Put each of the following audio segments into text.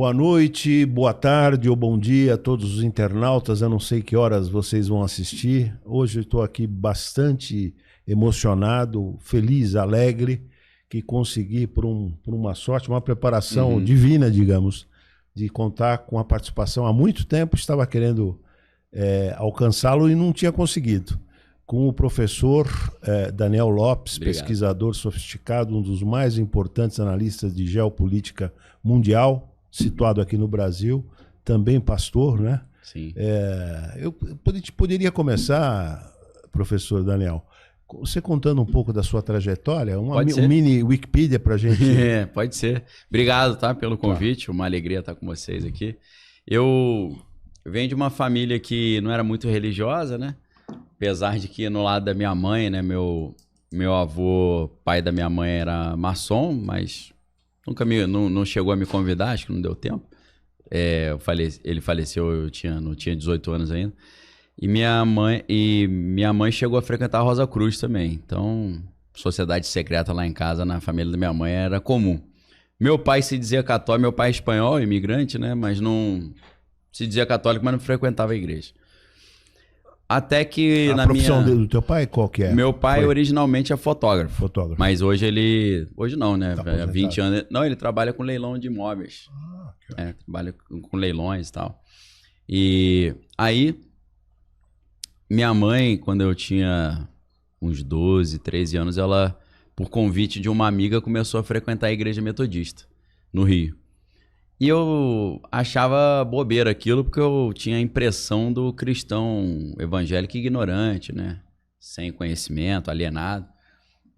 Boa noite, boa tarde ou bom dia a todos os internautas. Eu não sei que horas vocês vão assistir. Hoje eu estou aqui bastante emocionado, feliz, alegre, que consegui, por uma sorte, uma preparação divina, digamos, de contar com a participação. Há muito tempo estava querendo alcançá-lo e não tinha conseguido. Com o professor Daniel Lopes, Obrigado. Pesquisador sofisticado, um dos mais importantes analistas de geopolítica mundial, situado aqui no Brasil, também pastor, né? Sim. Eu poderia começar, professor Daniel, você contando um pouco da sua trajetória, um mini Wikipedia para a gente. Pode ser. Obrigado, tá, pelo convite, Uma alegria estar com vocês aqui. Eu venho de uma família que não era muito religiosa, né? Apesar de que no lado da minha mãe, né, meu avô, pai da minha mãe, era maçom, mas nunca não chegou a me convidar, acho que não deu tempo. Ele faleceu, não tinha 18 anos ainda. E minha mãe chegou a frequentar a Rosa Cruz também. Então, sociedade secreta lá em casa, na família da minha mãe, era comum. Meu pai se dizia católico, meu pai é espanhol, imigrante, né? Mas não se dizia católico, mas não frequentava a igreja. Até que a profissão do teu pai qual que é? Meu pai originalmente é fotógrafo. Fotógrafo. Mas hoje não, né? Tá Há 20 anos. Não, ele trabalha com leilão de imóveis. Trabalha com leilões e tal. E aí, minha mãe, quando eu tinha uns 12, 13 anos, ela, por convite de uma amiga, começou a frequentar a igreja metodista, no Rio. E eu achava bobeira aquilo, porque eu tinha a impressão do cristão evangélico ignorante, né? Sem conhecimento, alienado.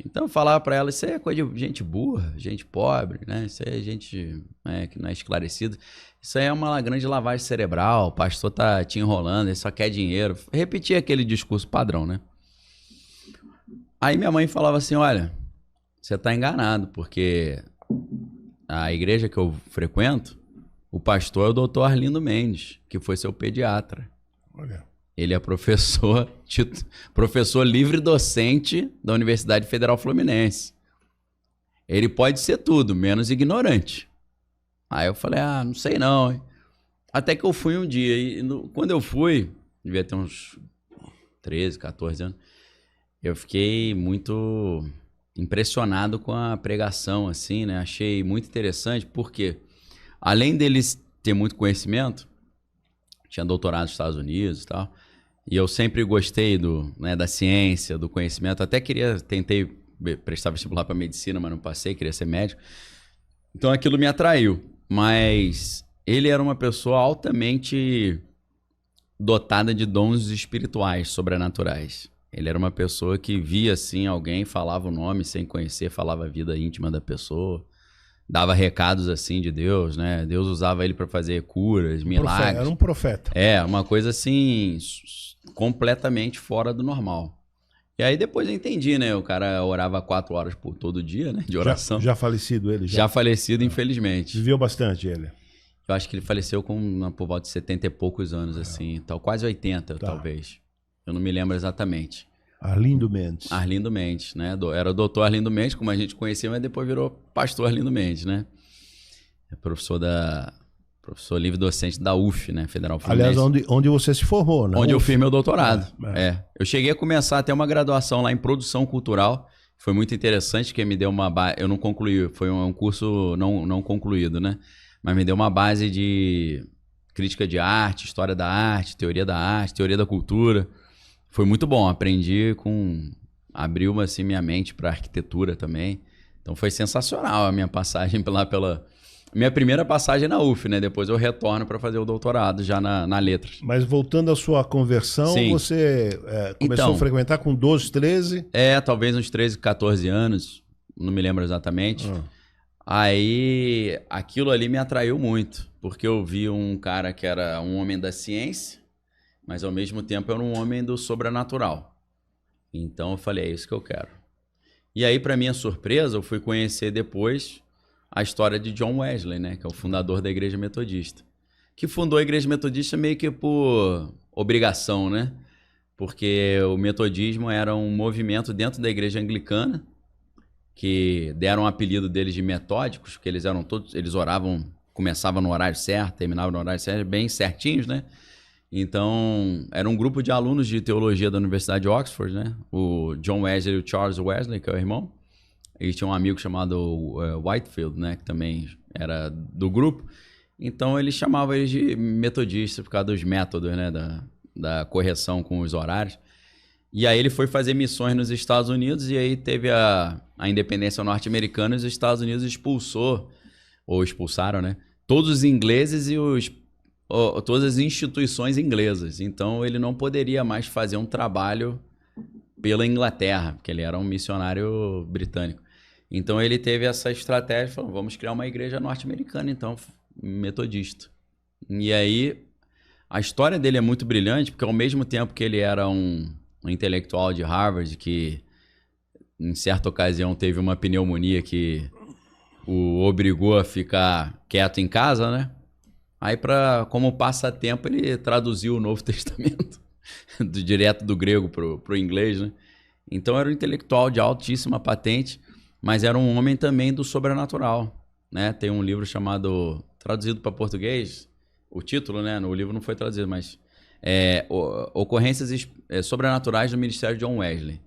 Então eu falava para ela, isso é coisa de gente burra, gente pobre, né? Isso é gente que não é esclarecida. Isso aí é uma grande lavagem cerebral, o pastor tá te enrolando, ele só quer dinheiro. Repetia aquele discurso padrão, né? Aí minha mãe falava assim, olha, você tá enganado, porque a igreja que eu frequento, o pastor é o doutor Arlindo Mendes, que foi seu pediatra. Olha. Ele é professor livre docente da Universidade Federal Fluminense. Ele pode ser tudo, menos ignorante. Aí eu falei, não sei não. Hein? Até que eu fui um dia, e quando eu fui, devia ter uns 13, 14 anos, eu fiquei muito impressionado com a pregação, assim, né? Achei muito interessante, porque além deles ter muito conhecimento, tinha doutorado nos Estados Unidos e tal, e eu sempre gostei da ciência, do conhecimento, até tentei prestar vestibular para medicina, mas não passei, queria ser médico. Então aquilo me atraiu, mas ele era uma pessoa altamente dotada de dons espirituais, sobrenaturais. Ele era uma pessoa que via, assim, alguém, falava o nome sem conhecer, falava a vida íntima da pessoa, dava recados, assim, de Deus, né? Deus usava ele para fazer curas, milagres. Era um profeta. Uma coisa, assim, completamente fora do normal. E aí depois eu entendi, né? O cara orava 4 horas por todo dia, né? De oração. Já falecido ele? Já falecido, infelizmente. Viveu bastante ele? Eu acho que ele faleceu por volta de 70 e poucos anos, assim, quase 80, talvez. Eu não me lembro exatamente. Arlindo Mendes. Arlindo Mendes, né? Era o doutor Arlindo Mendes, como a gente conhecia, mas depois virou pastor Arlindo Mendes, né? É professor livre docente da UF, né? Federal Fluminense. Aliás, onde você se formou, né? Onde eu fiz meu doutorado. Eu cheguei a começar até uma graduação lá em produção cultural. Foi muito interessante, que me deu uma base. Eu não concluí, foi um curso não concluído, né? Mas me deu uma base de crítica de arte, história da arte, teoria da cultura. Foi muito bom, abriu assim minha mente para arquitetura também. Então foi sensacional a minha passagem minha primeira passagem na UF, né? Depois eu retorno para fazer o doutorado já na letras. Mas voltando à sua conversão, Sim. Você começou a frequentar com 12, 13? Talvez uns 13, 14 anos, não me lembro exatamente. Aí aquilo ali me atraiu muito, porque eu vi um cara que era um homem da ciência, mas ao mesmo tempo era um homem do sobrenatural. Então eu falei, é isso que eu quero. E aí, para minha surpresa, eu fui conhecer depois a história de John Wesley, né, que é o fundador da Igreja Metodista. Que fundou a Igreja Metodista meio que por obrigação, né? Porque o metodismo era um movimento dentro da Igreja Anglicana, que deram o apelido deles de metódicos, porque eles oravam começava no horário certo, terminava no horário certo, bem certinhos, né? Então, era um grupo de alunos de teologia da Universidade de Oxford, né? O John Wesley e o Charles Wesley, que é o irmão. E tinha um amigo chamado Whitefield, né? Que também era do grupo. Então, ele chamava eles de metodistas por causa dos métodos, né? Da correção com os horários. E aí ele foi fazer missões nos Estados Unidos e aí teve a independência norte-americana e os Estados Unidos expulsaram, né? Todos os ingleses e todas as instituições inglesas. Então, ele não poderia mais fazer um trabalho pela Inglaterra, porque ele era um missionário britânico. Então, ele teve essa estratégia, falou, vamos criar uma igreja norte-americana, então, metodista. E aí, a história dele é muito brilhante, porque ao mesmo tempo que ele era um intelectual de Harvard, que em certa ocasião teve uma pneumonia que o obrigou a ficar quieto em casa, né? Aí, como passatempo, ele traduziu o Novo Testamento direto do grego pro inglês, né? Então, era um intelectual de altíssima patente, mas era um homem também do sobrenatural, né? Tem um livro chamado, traduzido para português, o título, né? No livro não foi traduzido, mas Ocorrências Sobrenaturais do Ministério de John Wesley.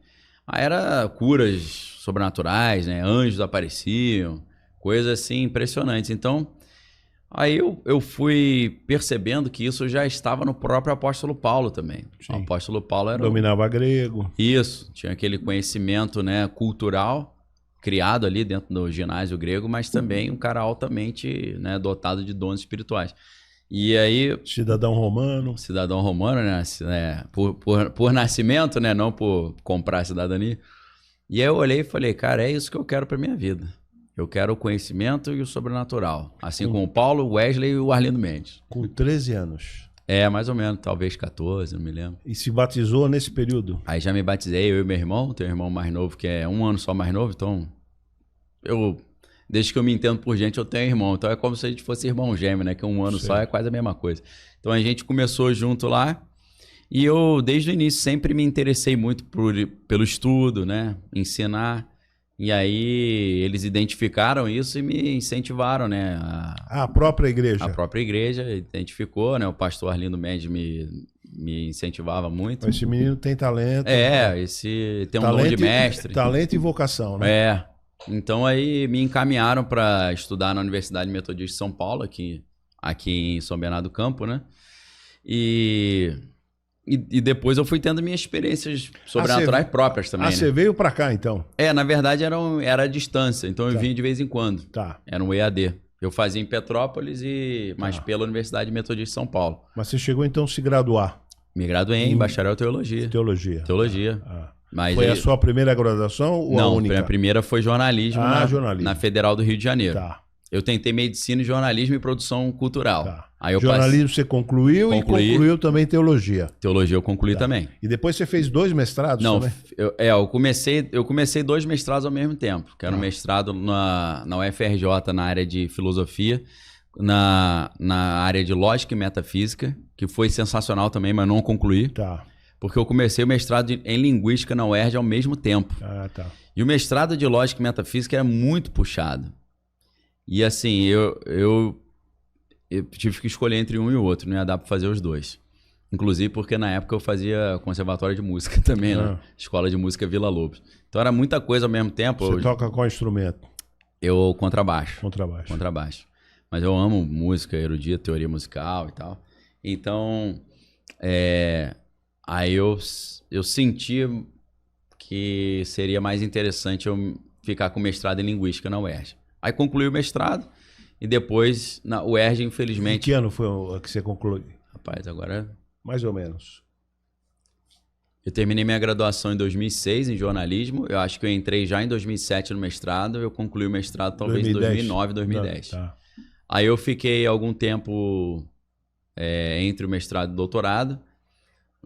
Aí era curas sobrenaturais, né? Anjos apareciam, coisas assim impressionantes. Então, aí eu fui percebendo que isso já estava no próprio apóstolo Paulo também. Sim. O apóstolo Paulo dominava grego. Isso, tinha aquele conhecimento, né, cultural criado ali dentro do ginásio grego, mas também um cara altamente, né, dotado de dons espirituais. E aí... Cidadão romano, né, por nascimento, né, não por comprar cidadania. E aí eu olhei e falei, cara, é isso que eu quero para minha vida. Eu quero o conhecimento e o sobrenatural. Assim como o Paulo, o Wesley e o Arlindo Mendes. Com 13 anos. Mais ou menos. Talvez 14, não me lembro. E se batizou nesse período? Aí já me batizei, eu e meu irmão. Tenho um irmão mais novo, que é 1 ano só mais novo. Então, desde que eu me entendo por gente, eu tenho irmão. Então é como se a gente fosse irmão gêmeo, né? Que 1 ano só é quase a mesma coisa. Então a gente começou junto lá. E eu, desde o início, sempre me interessei muito pelo estudo, né? Ensinar. E aí eles identificaram isso e me incentivaram, né? A própria igreja? A própria igreja identificou, né? O pastor Arlindo Mendes me incentivava muito. Esse menino tem talento. Tem um dom de mestre. Talento e vocação, né? Então aí me encaminharam para estudar na Universidade Metodista de São Paulo, aqui em São Bernardo do Campo, né? E depois eu fui tendo minhas experiências sobrenaturais próprias também. Você veio pra cá, então? Na verdade era a distância, então eu vinha de vez em quando. Era um EAD. Eu fazia em Petrópolis, mas pela Universidade Metodista de São Paulo. Mas você chegou então a se graduar? Me graduei em bacharel em Teologia. Teologia. Mas foi a sua primeira graduação ou a única? Não, a primeira foi jornalismo, na Federal do Rio de Janeiro. Eu tentei medicina, jornalismo e produção cultural. Aí jornalismo você concluiu e concluiu também teologia. Teologia eu concluí também. E depois você fez 2 mestrados também? Eu comecei 2 mestrados ao mesmo tempo. Que era um mestrado na UFRJ na área de filosofia, na área de lógica e metafísica, que foi sensacional também, mas não concluí. Porque eu comecei o mestrado em linguística na UERJ ao mesmo tempo. E o mestrado de lógica e metafísica era muito puxado. E assim, eu tive que escolher entre um e o outro, não ia dar para fazer os 2. Inclusive porque na época eu fazia conservatório de música também, né? Escola de Música Vila Lobos. Então era muita coisa ao mesmo tempo. Você toca qual instrumento? Eu contrabaixo. Contrabaixo. Mas eu amo música, erudita, teoria musical e tal. Então, aí eu senti que seria mais interessante eu ficar com mestrado em linguística na UERJ. Aí concluí o mestrado e depois na UERJ, infelizmente... Em que ano foi que você concluiu? Rapaz, agora... Mais ou menos. Eu terminei minha graduação em 2006 em jornalismo. Eu acho que eu entrei já em 2007 no mestrado. Eu concluí o mestrado talvez em 2009, 2010. Aí eu fiquei algum tempo entre o mestrado e o doutorado.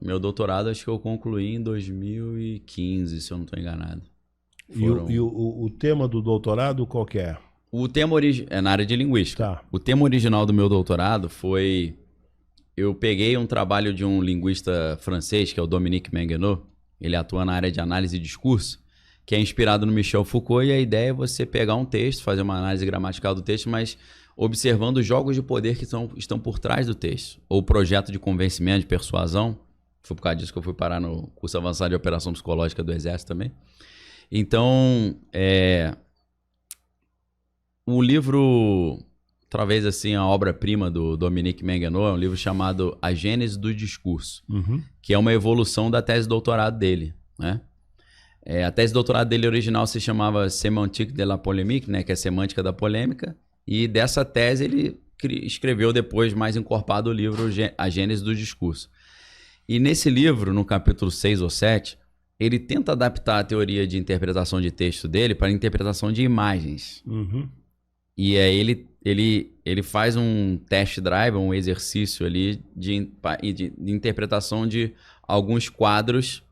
Meu doutorado acho que eu concluí em 2015, se eu não estou enganado. E o tema do doutorado qual que é? O tema é na área de linguística. O tema original do meu doutorado foi... Eu peguei um trabalho de um linguista francês, que é o Dominique Menguenot. Ele atua na área de análise de discurso, que é inspirado no Michel Foucault. E a ideia é você pegar um texto, fazer uma análise gramatical do texto, mas observando os jogos de poder que estão por trás do texto, ou o projeto de convencimento, de persuasão. Foi por causa disso que eu fui parar no curso avançado de operação psicológica do Exército também. Então, o livro, talvez assim, a obra-prima do Dominique Mengenot, é um livro chamado A Gênese do Discurso, que é uma evolução da tese de doutorado dele, né? A tese de doutorado dele original se chamava Sémantique de la Polémique, né, que é semântica da polêmica, e dessa tese ele escreveu depois, mais encorpado, o livro A Gênese do Discurso. E nesse livro, no capítulo 6 ou 7, ele tenta adaptar a teoria de interpretação de texto dele para a interpretação de imagens. E aí ele faz um test drive, um exercício ali de interpretação de alguns quadros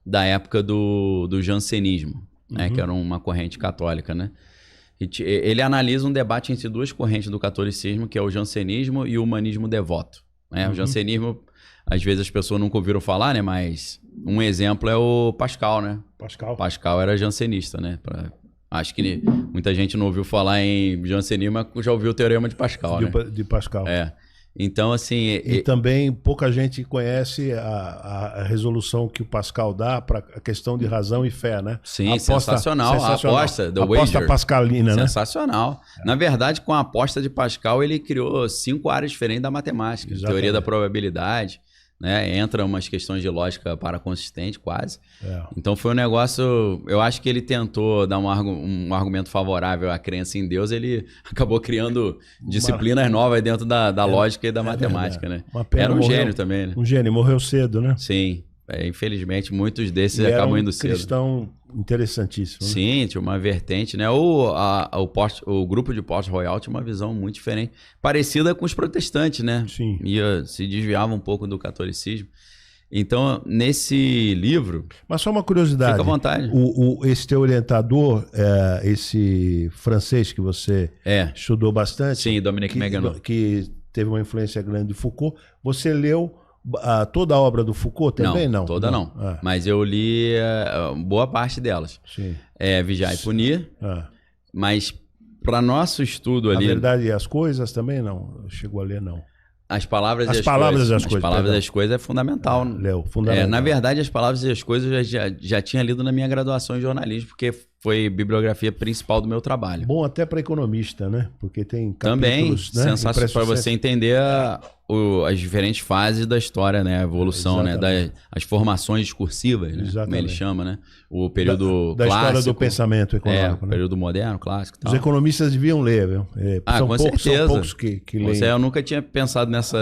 da época do jansenismo, né, que era uma corrente católica, né? Ele analisa um debate entre duas correntes do catolicismo, que é o jansenismo e o humanismo devoto, né? O jansenismo, às vezes as pessoas nunca ouviram falar, né? Mas um exemplo é o Pascal, né? Pascal era jansenista, né? Acho que muita gente não ouviu falar em jansenismo, mas já ouviu o teorema de Pascal, né? De Pascal. Então, assim... E também pouca gente conhece a resolução que o Pascal dá para a questão de razão e fé, né? Sim, sensacional. A aposta, a aposta pascalina, né? Sensacional. Na verdade, com a aposta de Pascal, ele criou 5 áreas diferentes da matemática. Exatamente. Teoria da probabilidade, né? Entra umas questões de lógica paraconsistente, quase. Então foi um negócio... Eu acho que ele tentou dar um argumento favorável à crença em Deus, ele acabou criando disciplinas novas dentro da lógica e da matemática, né? Era um gênio também, né? Um gênio, morreu cedo, né? Sim. Infelizmente, muitos desses acabam indo cedo. Cristão interessantíssimo. Né? Sim, tinha uma vertente, né? O grupo de Port-Royal tinha uma visão muito diferente, parecida com os protestantes, né? Sim. Se desviava um pouco do catolicismo. Então, nesse livro... Mas só uma curiosidade. Fica à vontade. Esse teu orientador, esse francês que você estudou bastante... Sim, Dominique Mengenot. Que teve uma influência grande de Foucault. Você leu... toda a obra do Foucault também? Não, toda não. Mas eu li boa parte delas. Sim. Vigiar e Punir. Mas para nosso estudo ali... A Verdade e as Coisas também não. Chegou a ler, não. As Palavras e as Coisas. As Palavras e as Coisas é fundamental. Leu, fundamental. Na verdade, As Palavras e as Coisas eu já tinha lido na minha graduação em jornalismo, porque foi bibliografia principal do meu trabalho. Bom até para economista, né? Porque tem capítulos... Também, né? Sensacional para você entender as diferentes fases da história, né? A evolução, né? As formações discursivas, né? Como ele chama, né? O período da clássico. História do pensamento econômico. O período moderno, clássico. Os economistas deviam ler, viu? São com certeza. São poucos que leem. Eu nunca tinha pensado nesse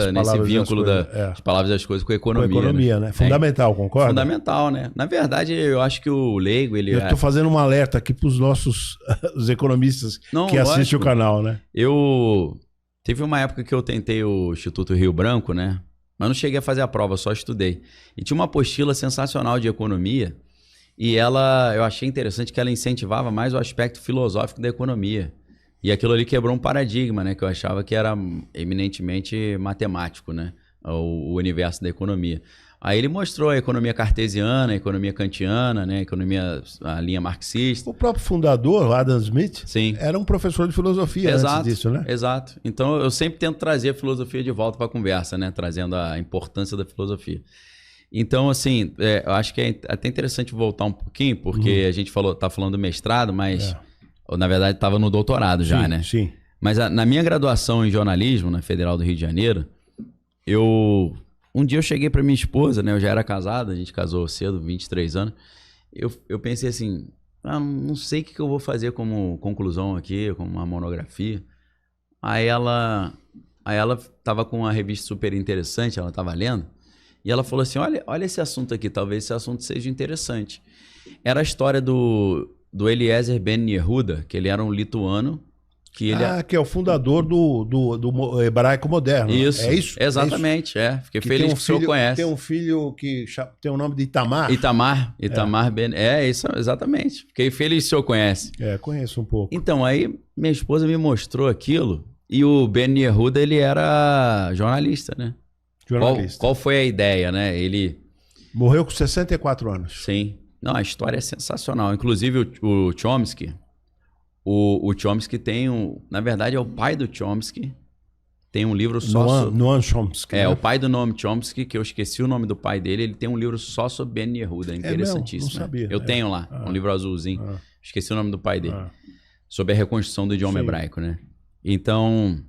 vínculo das palavras e das coisas com a economia. Com a economia, né? Fundamental, concorda? Fundamental, né? Na verdade, eu acho que o leigo, ele... Eu estou fazendo um alerta aqui para os nossos os economistas que assistem o canal, né? Teve uma época que eu tentei o Instituto Rio Branco, né? Mas não cheguei a fazer a prova, só estudei. E tinha uma apostila sensacional de economia e eu achei interessante que ela incentivava mais o aspecto filosófico da economia. E aquilo ali quebrou um paradigma, né? Que eu achava que era eminentemente matemático, né? O universo da economia. Aí ele mostrou a economia cartesiana, a economia kantiana, né? A linha marxista. O próprio fundador, o Adam Smith, era um professor de filosofia antes disso, né? Exato. Então eu sempre tento trazer a filosofia de volta para a conversa, né? Trazendo a importância da filosofia. Então, assim, eu acho que é até interessante voltar um pouquinho, porque a gente tá falando do mestrado, mas na verdade estava no doutorado já, né? Sim. Mas na minha graduação em jornalismo, na Federal do Rio de Janeiro, um dia eu cheguei para minha esposa, né? Eu já era casado, a gente casou cedo, 23 anos. Eu pensei assim, não sei o que eu vou fazer como conclusão aqui, como uma monografia. Aí ela estava com uma revista super interessante, ela estava lendo, e ela falou assim, olha esse assunto aqui, talvez esse assunto seja interessante. Era a história do Eliezer Ben Yehuda, que ele era um lituano, que é o fundador do hebraico moderno. Isso. É isso? Exatamente, Fiquei feliz que o senhor conhece. Tem um filho que tem o nome de Itamar. Itamar Ben... isso, exatamente. Fiquei feliz que o senhor conhece. Conheço um pouco. Então, aí minha esposa me mostrou aquilo e o Ben Yehuda, ele era jornalista, né? Jornalista. Qual foi a ideia, né? Ele... Morreu com 64 anos. Sim. Não, a história é sensacional. Inclusive o Chomsky... O Chomsky tem na verdade é o pai do Chomsky, tem um livro só Noam Chomsky. o pai do Noam Chomsky, que eu esqueci o nome do pai dele, ele tem um livro só sobre Ben Yehuda, interessantíssimo. Não sabia. Eu tenho lá, um livro azulzinho, esqueci o nome do pai dele, sobre a reconstrução do idioma hebraico, né? Então...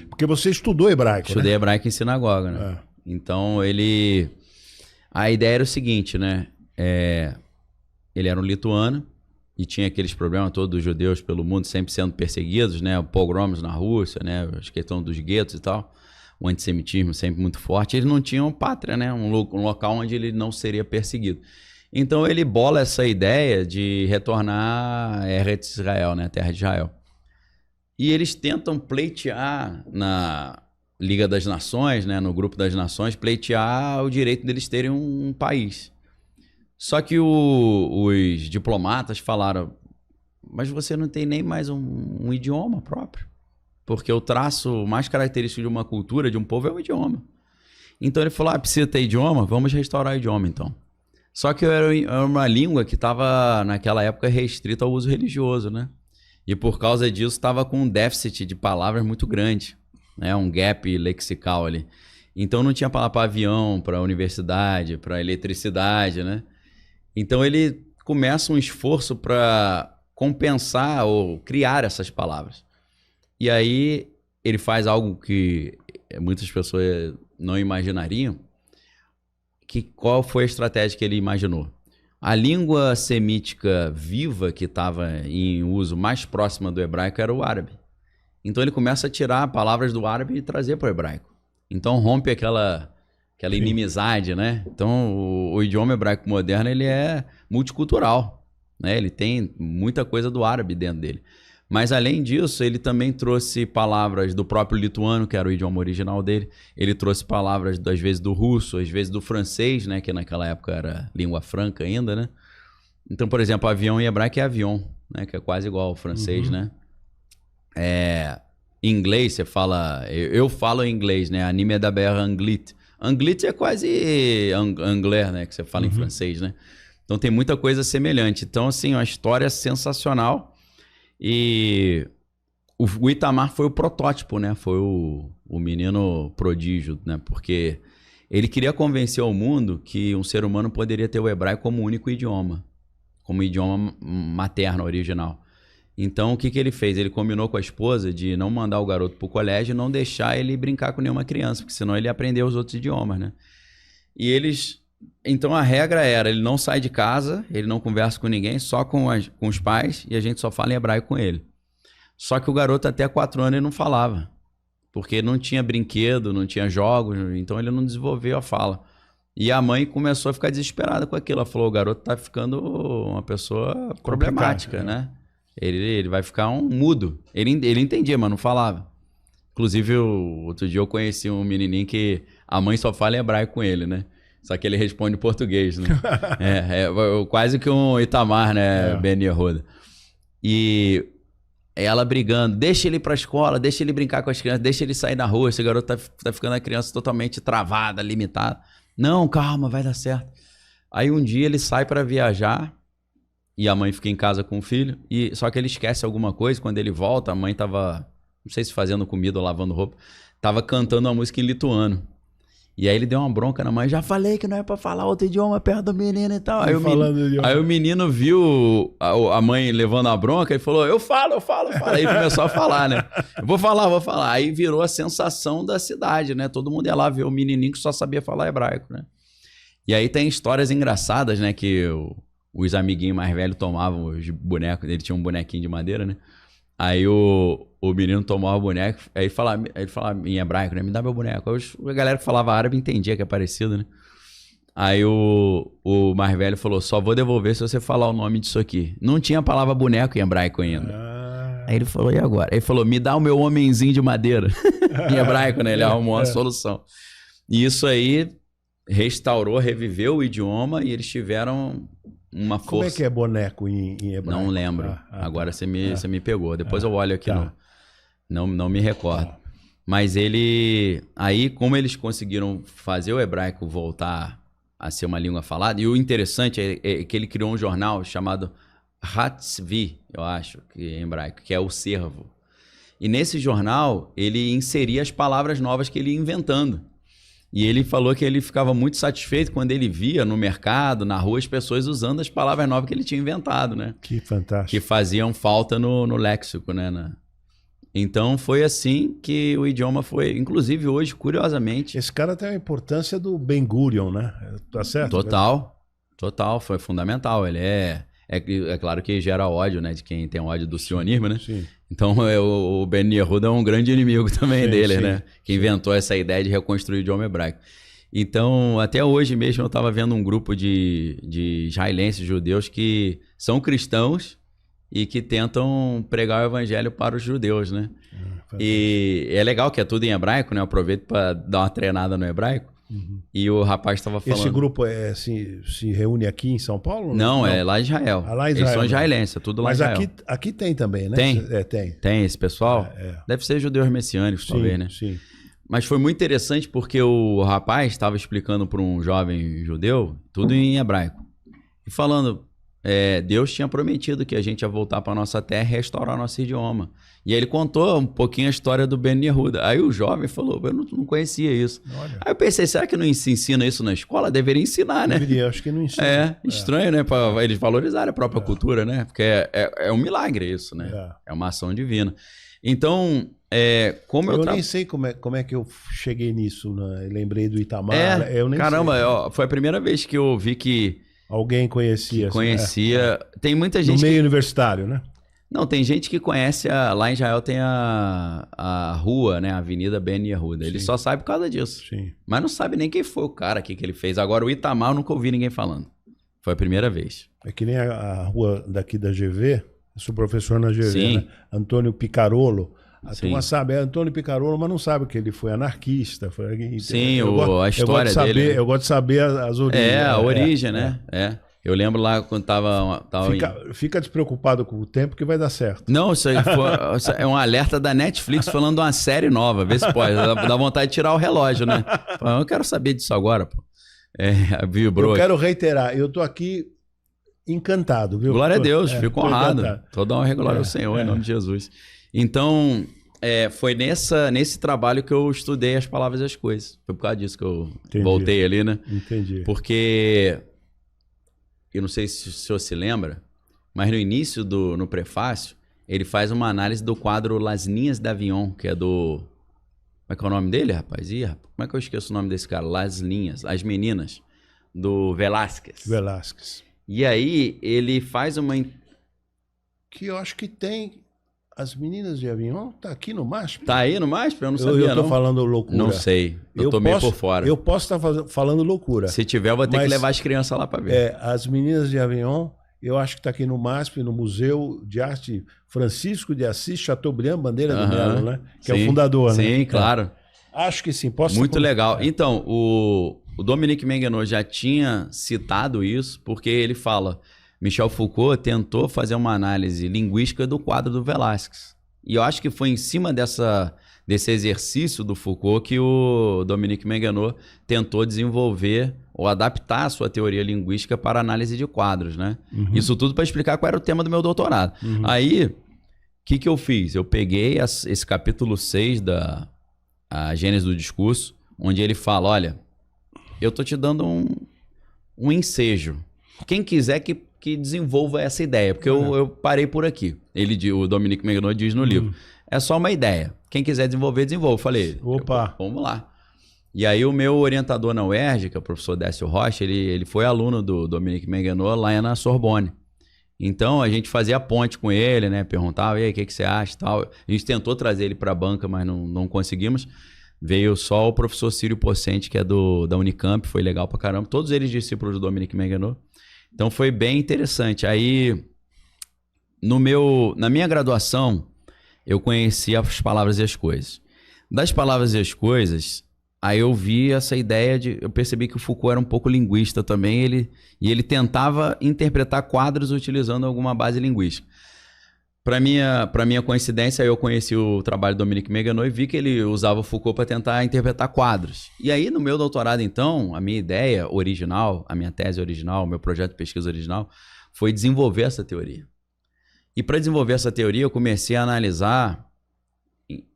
Porque você estudou hebraico, Estudei hebraico em sinagoga, né? Então, ele... A ideia era o seguinte, né? Ele era um lituano e tinha aqueles problemas todos dos judeus pelo mundo sempre sendo perseguidos, né? Pogroms na Rússia, né? A questão dos guetos e tal. O antissemitismo sempre muito forte. Ele não tinha uma pátria, né? Um local onde ele não seria perseguido. Então, ele bola essa ideia de retornar a Eretz Israel, né? A terra de Israel. E eles tentam pleitear na Liga das Nações, né, no Grupo das Nações, pleitear o direito deles terem um país. Só que os diplomatas falaram, mas você não tem nem mais um idioma próprio. Porque o traço mais característico de uma cultura, de um povo, é o idioma. Então ele falou, precisa ter idioma? Vamos restaurar o idioma, então. Só que era uma língua que estava, naquela época, restrita ao uso religioso, né? E por causa disso estava com um déficit de palavras muito grande, né? Um gap lexical ali. Então não tinha palavra para avião, para universidade, para eletricidade, né? Então ele começa um esforço para compensar ou criar essas palavras. E aí ele faz algo que muitas pessoas não imaginariam. Qual foi a estratégia que ele imaginou? A língua semítica viva que estava em uso mais próxima do hebraico era o árabe. Então ele começa a tirar palavras do árabe e trazer para o hebraico. Então rompe aquela inimizade, né? Então o idioma hebraico moderno ele é multicultural, né? Ele tem muita coisa do árabe dentro dele. Mas além disso, ele também trouxe palavras do próprio lituano, que era o idioma original dele. Ele trouxe palavras, às vezes, do russo, às vezes do francês, né? Que naquela época era língua franca ainda, né? Então, por exemplo, avião em hebraico é avion, né? Que é quase igual ao francês, né? Em inglês, você fala... Eu falo em inglês, né? Anime da berra anglit. Anglit é quase anglais, né? Que você fala em francês, né? Então, tem muita coisa semelhante. Então, assim, uma história sensacional. E o Itamar foi o protótipo, né? Foi o menino prodígio, né? Porque ele queria convencer ao mundo que um ser humano poderia ter o hebraico como único idioma, como idioma materno, original. Então, o que ele fez? Ele combinou com a esposa de não mandar o garoto para o colégio e não deixar ele brincar com nenhuma criança, porque senão ele ia aprender os outros idiomas, né? E eles... Então a regra era, ele não sai de casa, ele não conversa com ninguém, só com os pais, e a gente só fala em hebraico com ele. Só que o garoto até 4 anos ele não falava, porque não tinha brinquedo, não tinha jogos, então ele não desenvolveu a fala. E a mãe começou a ficar desesperada com aquilo, ela falou, o garoto tá ficando uma pessoa problemática, né? Ele vai ficar um mudo. Ele entendia, mas não falava. Inclusive, outro dia eu conheci um menininho que a mãe só fala em hebraico com ele, né? Só que ele responde em português, né? Quase que um Itamar, né? Ben Yehuda. E ela brigando, deixa ele ir pra escola, deixa ele brincar com as crianças, deixa ele sair na rua, esse garoto tá ficando a criança totalmente travada, limitada. Não, calma, vai dar certo. Aí um dia ele sai para viajar e a mãe fica em casa com o filho, só que ele esquece alguma coisa, quando ele volta, a mãe tava, não sei se fazendo comida ou lavando roupa, tava cantando uma música em lituano. E aí ele deu uma bronca na mãe, já falei que não é pra falar outro idioma perto do menino e tal. Aí o menino viu a mãe levando a bronca e falou, eu falo. Aí começou a falar, né? Vou falar. Aí virou a sensação da cidade, né? Todo mundo ia lá ver o menininho que só sabia falar hebraico, né? E aí tem histórias engraçadas, né? Que os amiguinhos mais velhos tomavam os bonecos, ele tinha um bonequinho de madeira, né? Aí o menino tomava o boneco, aí ele falava em hebraico, né? Me dá meu boneco. Aí a galera que falava árabe entendia que é parecido, né? Aí o mais velho falou, só vou devolver se você falar o nome disso aqui. Não tinha a palavra boneco em hebraico ainda. Aí ele falou, e agora? Aí ele falou, me dá o meu homenzinho de madeira. Em hebraico, né? Ele arrumou uma solução. E isso aí restaurou, reviveu o idioma e eles tiveram... uma força. Como é que é boneco em hebraico? Não lembro. Agora você me pegou. Depois eu olho aqui. Não me recordo. Mas aí, como eles conseguiram fazer o hebraico voltar a ser uma língua falada, e o interessante é que ele criou um jornal chamado Hatzvi, eu acho, que é em hebraico, que é o servo. E nesse jornal, ele inseria as palavras novas que ele ia inventando. E ele falou que ele ficava muito satisfeito quando ele via no mercado, na rua, as pessoas usando as palavras novas que ele tinha inventado, né? Que fantástico. Que faziam falta no léxico, né? Então foi assim que o idioma foi. Inclusive hoje, curiosamente... Esse cara tem a importância do Ben Gurion, né? Tá certo? Total, foi fundamental. Ele é claro que gera ódio, né? De quem tem ódio do sionismo, né? Sim. Então o Ben Yehuda é um grande inimigo também dele, né? Que inventou essa ideia de reconstruir o idioma hebraico. Então, até hoje mesmo eu estava vendo um grupo de israelenses judeus que são cristãos e que tentam pregar o evangelho para os judeus, né? E é legal que é tudo em hebraico, né? Eu aproveito para dar uma treinada no hebraico. Uhum. E o rapaz estava falando... Esse grupo se reúne aqui em São Paulo? Não, é lá em Israel. Lá em Israel. Eles são israelenses, é tudo lá em Israel. Mas aqui tem também, né? Tem? Tem esse pessoal? Deve ser judeus messiânicos, talvez, né? Sim. Mas foi muito interessante porque o rapaz estava explicando para um jovem judeu, tudo em hebraico. E falando, Deus tinha prometido que a gente ia voltar para a nossa terra e restaurar nosso idioma. E aí ele contou um pouquinho a história do Ben Yehuda. Aí o jovem falou, eu não conhecia isso. Olha. Aí eu pensei, será que não se ensina isso na escola? Deveria ensinar, né? Deveria, acho que não ensina. Estranho, né? Para eles valorizarem a própria cultura, né? Porque é um milagre isso, né? É uma ação divina. Então, como eu nem sei como é que eu cheguei nisso, né? Eu lembrei do Itamar. Eu nem caramba, foi a primeira vez que eu vi que... Alguém conhecia. Conhecia. Tem muita gente... No meio universitário, né? Não, tem gente que conhece, lá em Israel tem a rua, né? A Avenida Ben Yehuda. Ele só sabe por causa disso. Sim. Mas não sabe nem quem foi o cara aqui que ele fez. Agora, o Itamar eu nunca ouvi ninguém falando. Foi a primeira vez. É que nem a rua daqui da GV, eu sou professor na GV, Sim. Né? Antônio Picarolo. A turma sabe, é Antônio Picarolo, mas não sabe que ele foi anarquista. Sim, a história dele. Eu gosto de saber as origens. A origem, né? Eu lembro lá quando tava Fica despreocupado com o tempo que vai dar certo. Não, isso aí é um alerta da Netflix falando de uma série nova. Vê se pode. Dá vontade de tirar o relógio, né? Eu quero saber disso agora, pô. Vibrou. Eu quero reiterar, eu tô aqui encantado, viu? Glória a Deus, fico honrado. Toda honra e glória ao Senhor, em nome de Jesus. Então, foi nesse trabalho que eu estudei as palavras e as coisas. Foi por causa disso que eu voltei ali, né? Entendi. Porque, eu não sei se o senhor se lembra, mas no início, no prefácio, ele faz uma análise do quadro Las Linhas d'Avion, que é do... Como é que é o nome dele, rapaz? Como é que eu esqueço o nome desse cara? Las Linhas, As Meninas, do Velázquez. E aí, ele faz uma... Que eu acho que tem... As Meninas de Avignon, tá aqui no MASP? Tá aí no MASP? Eu não sabia, eu tô falando loucura. Não sei, eu tô meio por fora. Eu posso estar falando loucura. Se tiver, eu vou ter que levar as crianças lá para ver. As Meninas de Avignon, eu acho que tá aqui no MASP, no Museu de Arte Francisco de Assis Chateaubriand Bandeira do Melo, né? Que é o fundador, né? Sim, claro. Acho que sim. Muito legal. Então, o Dominique Menguenot já tinha citado isso, porque ele fala... Michel Foucault tentou fazer uma análise linguística do quadro do Velázquez. E eu acho que foi em cima desse exercício do Foucault que o Dominique Menguenot tentou desenvolver ou adaptar a sua teoria linguística para a análise de quadros, né? Isso tudo para explicar qual era o tema do meu doutorado. Aí, o que eu fiz? Eu peguei esse capítulo 6 a Gênese do Discurso, onde ele fala, olha, eu estou te dando um ensejo. Quem quiser que desenvolva essa ideia, porque eu parei por aqui. O Dominique Menguenot diz no livro, é só uma ideia. Quem quiser desenvolver, desenvolva. Eu falei, opa, vamos lá. E aí o meu orientador na UERJ, que é o professor Décio Rocha, ele foi aluno do Dominique Menguenot lá na Sorbonne. Então a gente fazia ponte com ele, né? Perguntava, e aí, o que você acha e tal. A gente tentou trazer ele para a banca, mas não conseguimos. Veio só o professor Círio Pocente, que é da Unicamp, foi legal pra caramba. Todos eles discípulos do Dominique Menguenot. Então foi bem interessante. Aí, na minha graduação, eu conheci as palavras e as coisas. Das palavras e as coisas, aí eu vi essa ideia eu percebi que o Foucault era um pouco linguista também, ele tentava interpretar quadros utilizando alguma base linguística. Para minha coincidência, eu conheci o trabalho do Dominique Menguenot e vi que ele usava o Foucault para tentar interpretar quadros. E aí, no meu doutorado, então, a minha ideia original, a minha tese original, o meu projeto de pesquisa original, foi desenvolver essa teoria. E para desenvolver essa teoria, eu comecei a analisar,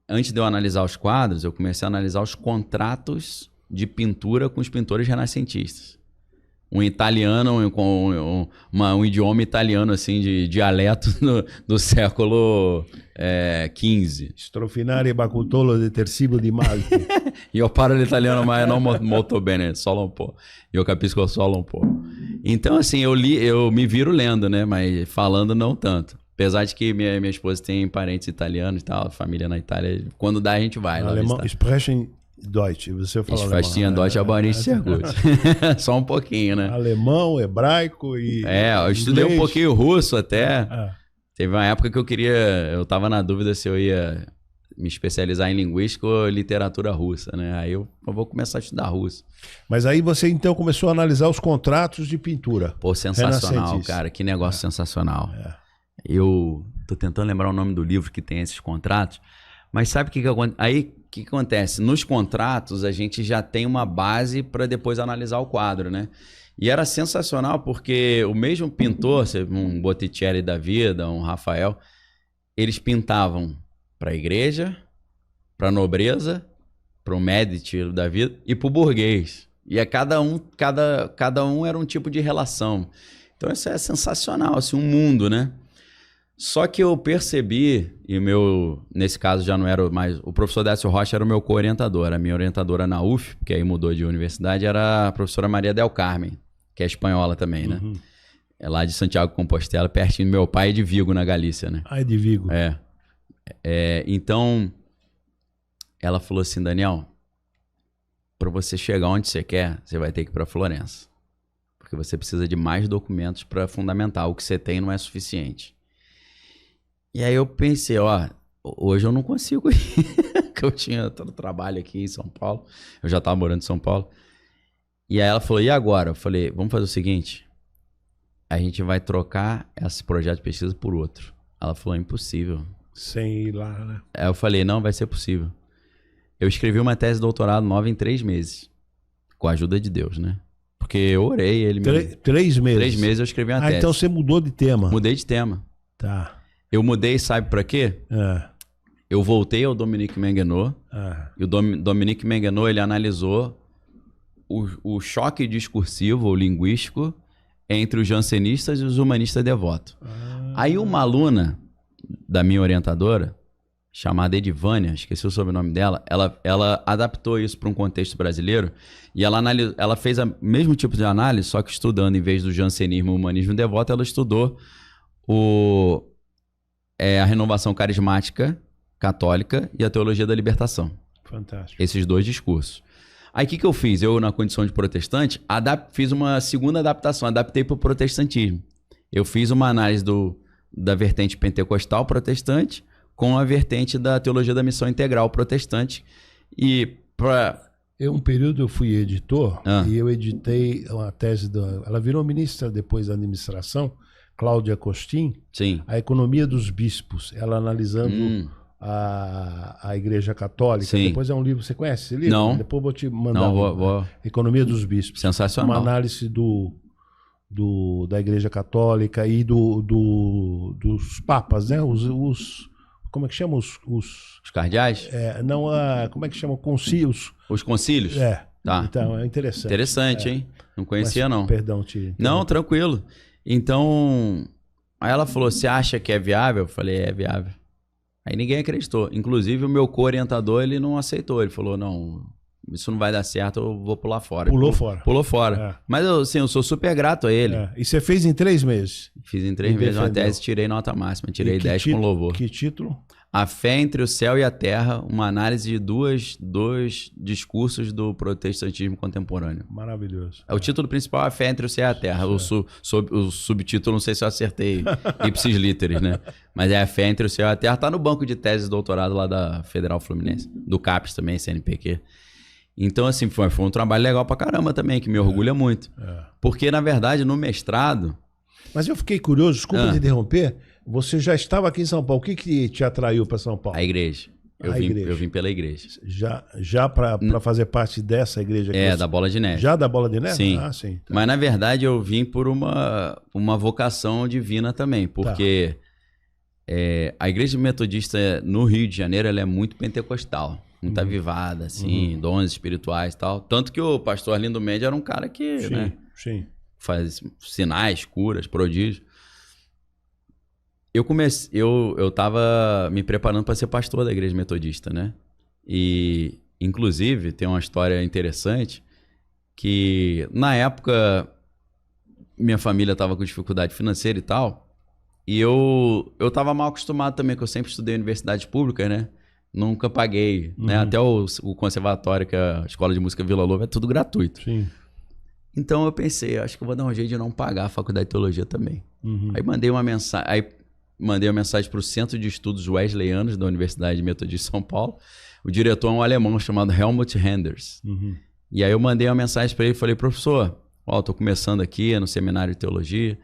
antes de eu analisar os quadros, eu comecei a analisar os contratos de pintura com os pintores renascentistas. Um italiano, com um idioma italiano, assim, de dialeto do século XV. Strofinare Bacultolo de Tersibo di Malte. Io parlo l'italiano, ma non molto bene, solo un po'. Io capisco solo un po'. Então, assim, eu me viro lendo, né? Mas falando não tanto. Apesar de que minha esposa tem parentes italianos e tal, família na Itália. Quando dá, a gente vai lá Alemão, visitar. sprechen Deutsch. Você fala Ich verstehe Deutsch, aber nicht sehr gut. Só um pouquinho, né? Alemão, hebraico e eu estudei um pouquinho russo até. Teve uma época que eu tava na dúvida se eu ia me especializar em linguística ou literatura russa, né? Aí eu vou começar a estudar russo. Mas aí você então começou a analisar os contratos de pintura. Pô, sensacional, cara. Que negócio sensacional. Eu tô tentando lembrar o nome do livro que tem esses contratos, mas sabe o que acontece? Nos contratos a gente já tem uma base para depois analisar o quadro, né? E era sensacional porque o mesmo pintor, um Botticelli da vida, um Rafael, eles pintavam para a igreja, para a nobreza, para o Medici da vida e para o burguês. E cada um era um tipo de relação. Então isso é sensacional, assim, um mundo, né? Só que eu percebi, e nesse caso já não era mais, o professor Décio Rocha era o meu co-orientador, a minha orientadora na UF, que aí mudou de universidade, era a professora Maria del Carmen, que é espanhola também, né? É lá de Santiago de Compostela, pertinho do meu pai e de Vigo, na Galícia, né? Ah, é de Vigo. Então, ela falou assim, Daniel, para você chegar onde você quer, você vai ter que ir para Florença. Porque você precisa de mais documentos para fundamentar. O que você tem não é suficiente. E aí eu pensei, hoje eu não consigo ir, porque eu tinha todo o trabalho aqui em São Paulo, eu já estava morando em São Paulo. E aí ela falou, e agora? Eu falei, vamos fazer o seguinte, a gente vai trocar esse projeto de pesquisa por outro. Ela falou, impossível. Sem ir lá, né? Aí eu falei, não, vai ser possível. Eu escrevi uma tese de doutorado nova em 3 meses, com a ajuda de Deus, né? Porque eu orei, ele me... 3 meses? 3 meses eu escrevi uma tese. Então você mudou de tema. Mudei de tema. Tá. Eu mudei, sabe pra quê? Eu voltei ao Dominique Menguenot. E o Dominique Menguenot, ele analisou o choque discursivo ou linguístico entre os jansenistas e os humanistas devotos. Aí uma aluna da minha orientadora, chamada Edivânia, esqueci o sobrenome dela, ela adaptou isso para um contexto brasileiro e ela fez o mesmo tipo de análise, só que estudando, em vez do jansenismo e o humanismo devoto, ela estudou a renovação carismática católica e a teologia da libertação. Fantástico. Esses 2 discursos. Aí o que eu fiz? Eu, na condição de protestante, fiz uma segunda adaptação, adaptei para o protestantismo. Eu fiz uma análise da vertente pentecostal protestante com a vertente da teologia da missão integral protestante. E um período eu fui editor e eu editei uma tese, ela virou ministra depois da administração, Cláudia Costin, sim, a economia dos bispos, ela analisando a Igreja Católica. Sim. Depois é um livro, você conhece esse livro? Não. Depois eu vou te mandar. Não, vou. Economia dos bispos. Sensacional. Uma análise da Igreja Católica e dos papas, né? Como é que chama os cardeais? Como é que chama? Concílios. Os concílios? Tá. Então, é interessante. Interessante, hein? Não conhecia, não. Perdão, Não, tranquilo. Então, aí ela falou, você acha que é viável? Eu falei, é viável. Aí ninguém acreditou. Inclusive, o meu co-orientador, ele não aceitou. Ele falou, não, isso não vai dar certo, eu vou pular fora. Pulou fora. Mas eu sou super grato a ele. E você fez em 3 meses? Fiz em 3 meses uma tese, tirei nota máxima, tirei 10 com louvor. Que título? A Fé entre o Céu e a Terra, uma análise de dois discursos do protestantismo contemporâneo. Maravilhoso. O título principal é A Fé entre o Céu e a Terra. O subtítulo, não sei se eu acertei ipsis literis, né? Mas é A Fé entre o Céu e a Terra. Tá no banco de tese de doutorado lá da Federal Fluminense. Do CAPES também, CNPq. Então, assim, foi um trabalho legal pra caramba também, que me orgulha muito. Porque, na verdade, no mestrado... Mas eu fiquei curioso, desculpa te interromper, você já estava aqui em São Paulo, o que te atraiu para São Paulo? A igreja. Eu vim pela igreja. Já para fazer parte dessa igreja? Da Bola de Neve. Já da Bola de Neve? Sim. Sim. Mas, na verdade, eu vim por uma vocação divina também, porque A igreja metodista no Rio de Janeiro, ela é muito pentecostal, muito avivada, assim, dons espirituais e tal. Tanto que o pastor Arlindo Mendes era um cara que, Sim. faz sinais, curas, prodígios. Eu tava me preparando para ser pastor da igreja metodista, né? E, inclusive, tem uma história interessante que, na época, minha família estava com dificuldade financeira e tal, e eu tava mal acostumado também, que eu sempre estudei em universidade pública, né? Nunca paguei, né? Até o conservatório, que é a Escola de Música Vila Lobo, é tudo gratuito. Sim. Então eu pensei, acho que eu vou dar um jeito de não pagar a faculdade de teologia também. Aí mandei uma mensagem para o Centro de Estudos Wesleyanos da Universidade Metodista de São Paulo. O diretor é um alemão chamado Helmut Renders. E aí eu mandei uma mensagem para ele e falei, professor, estou começando aqui no seminário de teologia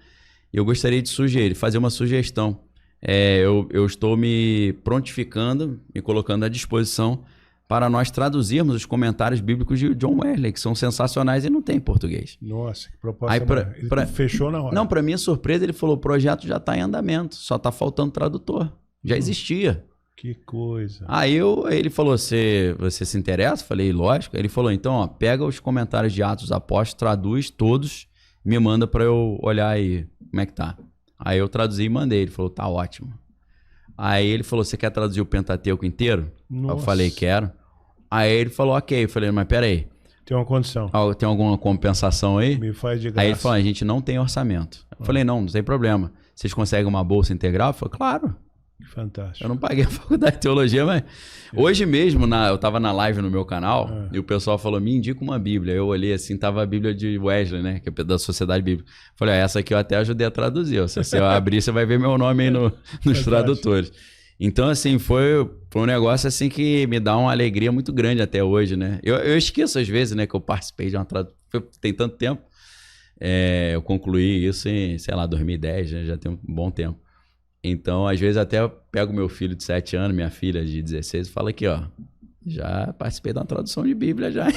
e eu gostaria de fazer uma sugestão. Eu estou me prontificando, me colocando à disposição para nós traduzirmos os comentários bíblicos de John Wesley, que são sensacionais e não tem em português. Nossa, que proposta. Ele fechou na hora. Não, para minha surpresa, ele falou, o projeto já está em andamento, só está faltando tradutor. Já existia. Que coisa. Aí ele falou, você se interessa? Falei, lógico. Ele falou, então, pega os comentários de Atos dos Apóstolos, traduz todos, me manda para eu olhar aí como é que tá. Aí eu traduzi e mandei. Ele falou, tá ótimo. Aí ele falou, você quer traduzir o Pentateuco inteiro? Nossa. Eu falei, quero. Aí ele falou, ok. Eu falei, mas peraí. Tem uma condição. Tem alguma compensação aí? Me faz de graça. Aí ele falou, a gente não tem orçamento. Eu falei, não tem problema. Vocês conseguem uma bolsa integral? Eu falei, claro. Fantástico. Eu não paguei a faculdade de teologia, mas... Hoje mesmo, eu tava na live no meu canal e o pessoal falou, me indica uma Bíblia. Eu olhei assim, tava a Bíblia de Wesley, né? Que é da Sociedade Bíblica. Falei, essa aqui eu até ajudei a traduzir. Se eu abrir, você vai ver meu nome aí nos tradutores. Então, assim, foi um negócio assim que me dá uma alegria muito grande até hoje, né? Eu esqueço às vezes, né, que eu participei de uma tradução. Tem tanto tempo. Eu concluí isso em, sei lá, 2010, né? Já tem um bom tempo. Então, às vezes até eu pego meu filho de 7 anos, minha filha de 16 e falo aqui, já participei de uma tradução de Bíblia já.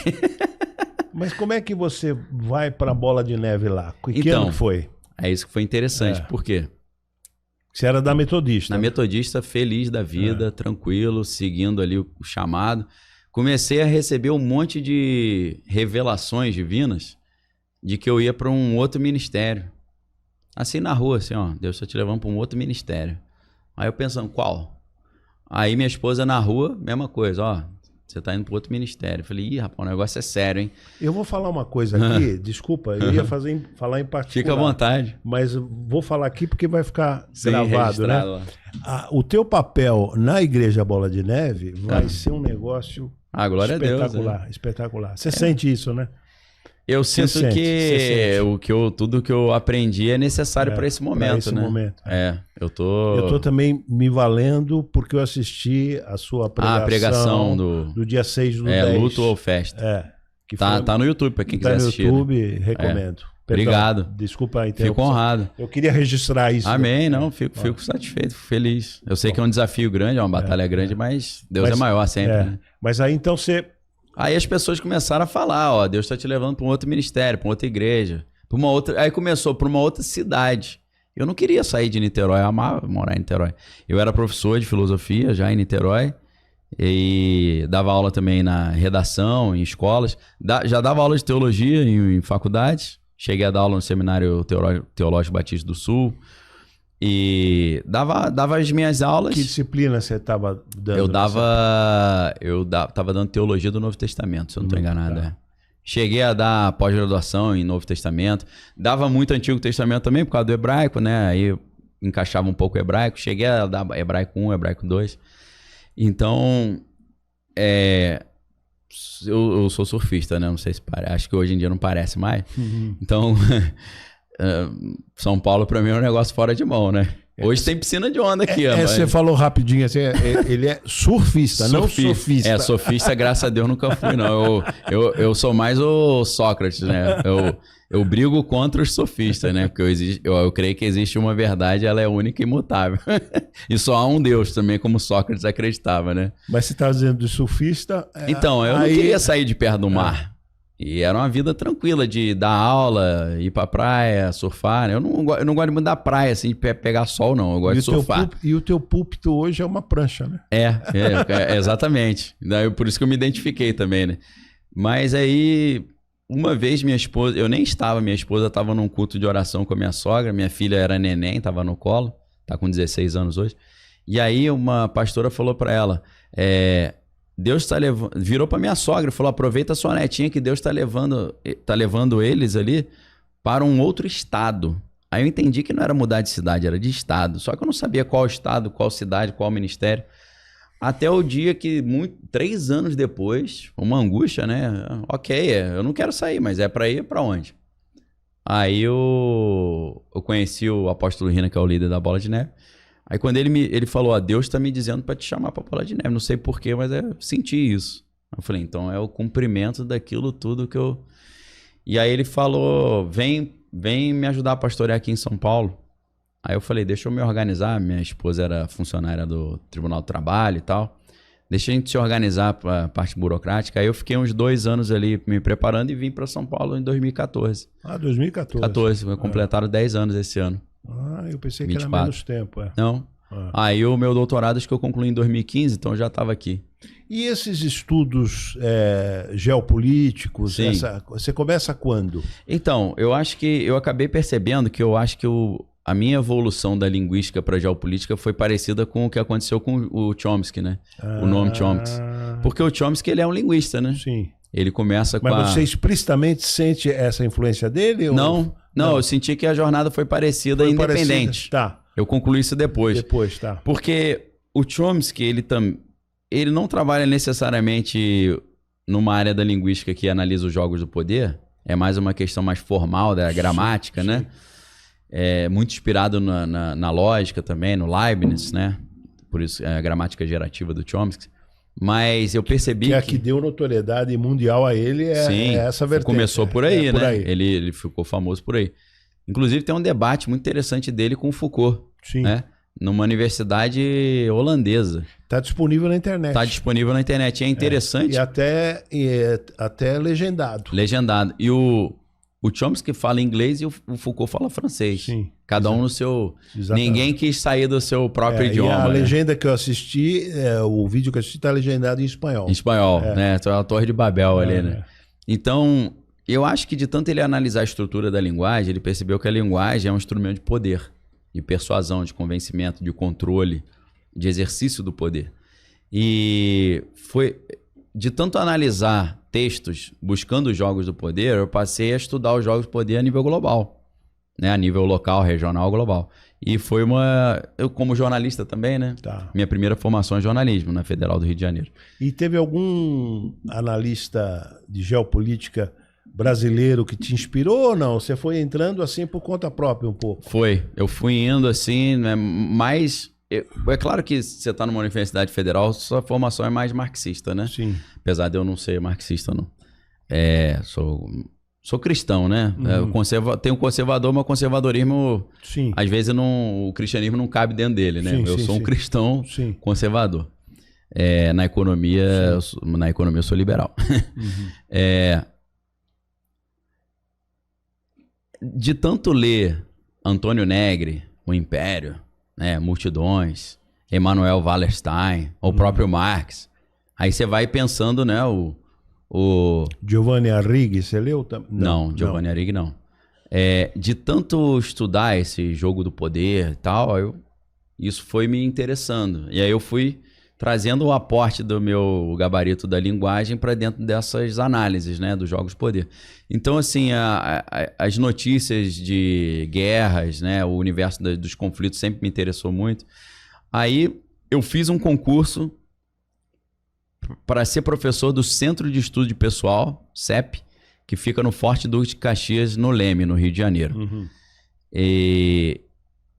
Mas como é que você vai para a Bola de Neve lá? Que ano foi? É isso que foi interessante. Por quê? Você era da Metodista. Na Metodista, feliz da vida, tranquilo, seguindo ali o chamado. Comecei a receber um monte de revelações divinas de que eu ia para um outro ministério. Assim na rua, assim, Deus está te levando para um outro ministério. Aí eu pensando, qual? Aí minha esposa na rua, mesma coisa, você tá indo para outro ministério. Eu falei, rapaz, o negócio é sério, hein? Eu vou falar uma coisa aqui, desculpa, eu ia falar em particular. Fica à vontade. Mas vou falar aqui porque vai ficar gravado, né? O teu papel na Igreja Bola de Neve vai ser um negócio glória espetacular, a Deus, espetacular. Você sente isso, né? Eu sinto que tudo que eu aprendi é necessário para esse momento, né? Momento. Eu tô também me valendo porque eu assisti a sua pregação, a pregação do dia 6 do 10. Luto ou Festa. Que tá no YouTube para quem quiser assistir. Tá no YouTube, recomendo. Perdão, obrigado. Desculpa a interrupção. Fico honrado. Eu queria registrar isso. Amém, fico satisfeito, fico feliz. Eu sei que é um desafio grande, é uma batalha grande, mas Deus é maior sempre. Né? Mas aí então você... Aí as pessoas começaram a falar, Deus está te levando para um outro ministério, para outra igreja, para uma outra. Aí começou para uma outra cidade. Eu não queria sair de Niterói, eu amava morar em Niterói. Eu era professor de filosofia já em Niterói e dava aula também na redação, em escolas. Já dava aula de teologia em faculdades. Cheguei a dar aula no Seminário Teológico Batista do Sul. E dava as minhas aulas. Que disciplina você estava dando? Eu tava dando teologia do Novo Testamento, se eu não estou enganado. Tá. Cheguei a dar pós-graduação em Novo Testamento. Dava muito Antigo Testamento também, por causa do hebraico, né? Aí encaixava um pouco o hebraico. Cheguei a dar hebraico 1, hebraico 2. Então, eu sou surfista, né? Não sei se parece. Acho que hoje em dia não parece mais. Então... São Paulo pra mim é um negócio fora de mão, né? Hoje tem piscina de onda aqui. Você falou rapidinho assim, ele é surfista, não sofista. Sofista, graças a Deus, nunca fui, não. Eu sou mais o Sócrates, né? Eu brigo contra os sofistas, né? Porque eu creio que existe uma verdade, ela é única e imutável. E só há um Deus também, como Sócrates acreditava, né? Mas você tá dizendo de surfista... Então, eu não queria sair de perto do mar. E era uma vida tranquila de dar aula, ir pra praia, surfar. Eu não gosto muito da praia, assim, de pegar sol, não. Eu gosto de surfar. E o teu púlpito hoje é uma prancha, né? Exatamente. Daí, por isso que eu me identifiquei também, né? Mas aí, uma vez minha esposa... Eu nem estava, minha esposa estava num culto de oração com a minha sogra. Minha filha era neném, estava no colo. Tá com 16 anos hoje. E aí, uma pastora falou pra ela... Deus está levando... Virou para minha sogra e falou, aproveita a sua netinha que Deus está levando eles ali para um outro estado. Aí eu entendi que não era mudar de cidade, era de estado. Só que eu não sabia qual estado, qual cidade, qual ministério. Até o dia que, 3 anos depois, uma angústia, né? Ok, eu não quero sair, mas é para ir para onde? Aí eu conheci o apóstolo Rina, que é o líder da Bola de Neve. Aí quando ele falou, Deus está me dizendo para te chamar para Bola de Neve. Não sei porquê, mas eu senti isso. Eu falei, então é o cumprimento daquilo tudo que eu... E aí ele falou, vem me ajudar a pastorear aqui em São Paulo. Aí eu falei, deixa eu me organizar. Minha esposa era funcionária do Tribunal do Trabalho e tal. Deixa a gente se organizar para a parte burocrática. Aí eu fiquei uns 2 anos ali me preparando e vim para São Paulo em 2014. 2014. Completaram 10 anos esse ano. Eu pensei 24. que era menos tempo. Não. Aí o meu doutorado acho que eu concluí em 2015, então eu já estava aqui. E esses estudos geopolíticos, você começa quando? Então, eu acho que eu acabei percebendo que a minha evolução da linguística para a geopolítica foi parecida com o que aconteceu com o Chomsky, né? O Noam Chomsky. Porque o Chomsky, ele é um linguista, né? Sim. Ele começa com Mas você explicitamente sente essa influência dele? Não, eu senti que a jornada foi parecida, independente. Tá. Eu concluí isso depois. Tá. Porque o Chomsky, ele não trabalha necessariamente numa área da linguística que analisa os jogos do poder. É mais uma questão mais formal da gramática, sim. Né? É muito inspirado na lógica também, no Leibniz, né? Por isso, é a gramática gerativa do Chomsky. Mas eu percebi que... a que deu notoriedade mundial a ele é essa vertente. Começou por aí, né? Por aí. Ele ficou famoso por aí. Inclusive tem um debate muito interessante dele com o Foucault. Sim. Né? Numa universidade holandesa. Está disponível na internet. Está disponível na internet. E é interessante. E até legendado. Legendado. E o Chomsky fala inglês e o Foucault fala francês. Sim. Cada um no seu... Exatamente. Ninguém quis sair do seu próprio idioma. E a né? legenda que eu assisti, o vídeo que eu assisti está legendado em espanhol. Em espanhol, né? Então é a Torre de Babel ali, né? Então, eu acho que de tanto ele analisar a estrutura da linguagem, ele percebeu que a linguagem é um instrumento de poder, de persuasão, de convencimento, de controle, de exercício do poder. E foi de tanto analisar textos buscando os jogos do poder, eu passei a estudar os jogos do poder a nível global. Né, a nível local, regional, global. E foi eu como jornalista também, né? Tá. Minha primeira formação é jornalismo na Federal do Rio de Janeiro. E teve algum analista de geopolítica brasileiro que te inspirou ou não? Você foi entrando assim por conta própria um pouco? Eu fui indo assim, né? Mas é claro que você está numa universidade federal, sua formação é mais marxista, né? Sim. Apesar de eu não ser marxista, não. Sou cristão, né? Uhum. Tenho conservador, mas conservadorismo... Sim. Às vezes o cristianismo não cabe dentro dele, né? Sim, eu sou um cristão conservador. Na economia eu sou liberal. Uhum. De tanto ler Antônio Negri, O Império, né? Multidões, Emanuel Wallerstein, o próprio Marx, aí você vai pensando, né? O Giovanni Arrighi, você leu? Não, Giovanni Arrighi não. De tanto estudar esse jogo do poder e tal, isso foi me interessando. E aí eu fui trazendo o aporte do meu gabarito da linguagem para dentro dessas análises, né, dos jogos do poder. Então, assim, as notícias de guerras, né, o universo dos conflitos sempre me interessou muito. Aí eu fiz um concurso para ser professor do Centro de Estudo de Pessoal, CEP, que fica no Forte Duque de Caxias, no Leme, no Rio de Janeiro. Uhum.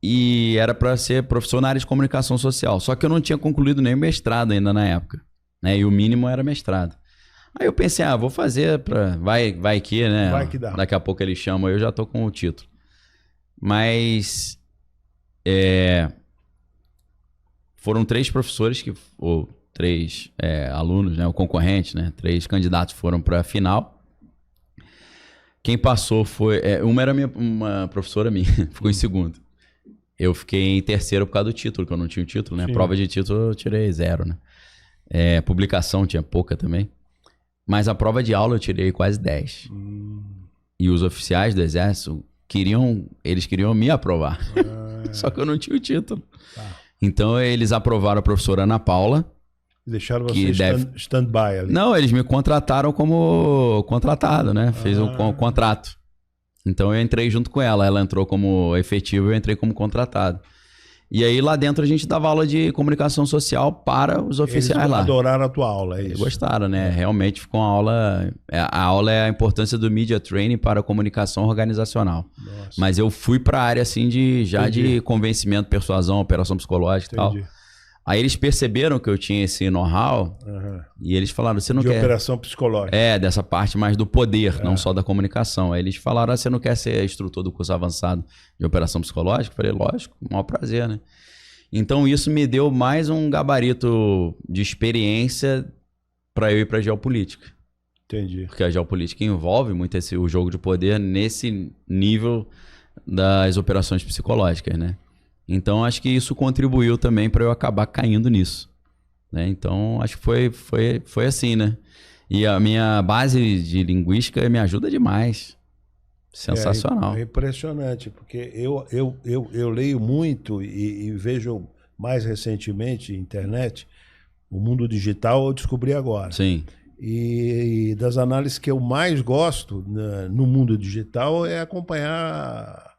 E era para ser professor na área de comunicação social. Só que eu não tinha concluído nem o mestrado ainda na época, né? E o mínimo era mestrado. Aí eu pensei, vou fazer vai que, né? Vai que dá. Daqui a pouco eles chamam, eu já tô com o título. Mas foram 3 professores ou 3 alunos, né, o concorrente, né, 3 candidatos foram para a final Quem passou foi... uma era uma professora minha, ficou em segundo. Eu fiquei em terceiro por causa do título, que eu não tinha o título, né? Sim. Prova de título eu tirei 0, né? Publicação tinha pouca também. Mas a prova de aula eu tirei quase 10. E os oficiais do Exército eles queriam me aprovar. Só que eu não tinha o título. Tá. Então eles aprovaram a professora Ana Paula. Deixaram você stand-by ali. Não, eles me contrataram como contratado, né? Fez um contrato. Então eu entrei junto com ela. Ela entrou como efetivo, eu entrei como contratado. E aí lá dentro a gente dava aula de comunicação social para os oficiais Eles lá. Adoraram a tua aula, é isso? Eles gostaram, né? Realmente ficou uma aula... A aula é a importância do Media Training para a comunicação organizacional. Nossa. Mas eu fui para a área assim de convencimento, persuasão, operação psicológica e tal. Aí eles perceberam que eu tinha esse know-how e eles falaram, você não de quer... operação psicológica. Dessa parte mais do poder, não só da comunicação. Aí eles falaram, você não quer ser instrutor do curso avançado de operação psicológica? Eu falei, lógico, maior prazer, né? Então isso me deu mais um gabarito de experiência para eu ir para geopolítica. Entendi. Porque a geopolítica envolve muito o jogo de poder nesse nível das operações psicológicas, né? Então, acho que isso contribuiu também para eu acabar caindo nisso, né? Então, acho que foi assim, né? E a minha base de linguística me ajuda demais. Sensacional. É impressionante, porque eu leio muito e vejo mais recentemente internet, o mundo digital eu descobri agora. Sim. E das análises que eu mais gosto no mundo digital é acompanhar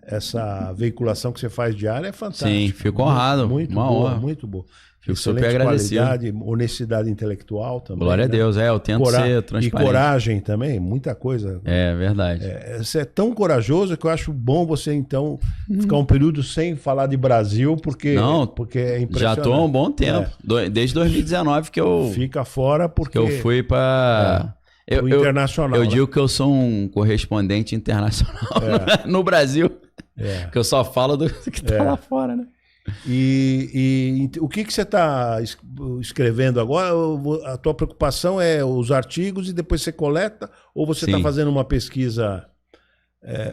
essa veiculação que você faz diária, é fantástica. Sim, fico honrado. Muito uma boa, honra. muito boa. Fico super agradecido. Qualidade, honestidade intelectual também. Glória a Deus, eu tento ser transparente. E coragem também, muita coisa. É verdade. Você é tão corajoso que eu acho bom você, então, ficar um período sem falar de Brasil, porque é impressionante. Já estou há um bom tempo. Desde 2019 que eu... Fica fora porque... Que eu fui para... internacional. Eu digo que eu sou um correspondente internacional no Brasil. Que eu só falo do que tá lá fora, né? E o que você está escrevendo agora? A tua preocupação é os artigos e depois você coleta? Ou você está fazendo uma pesquisa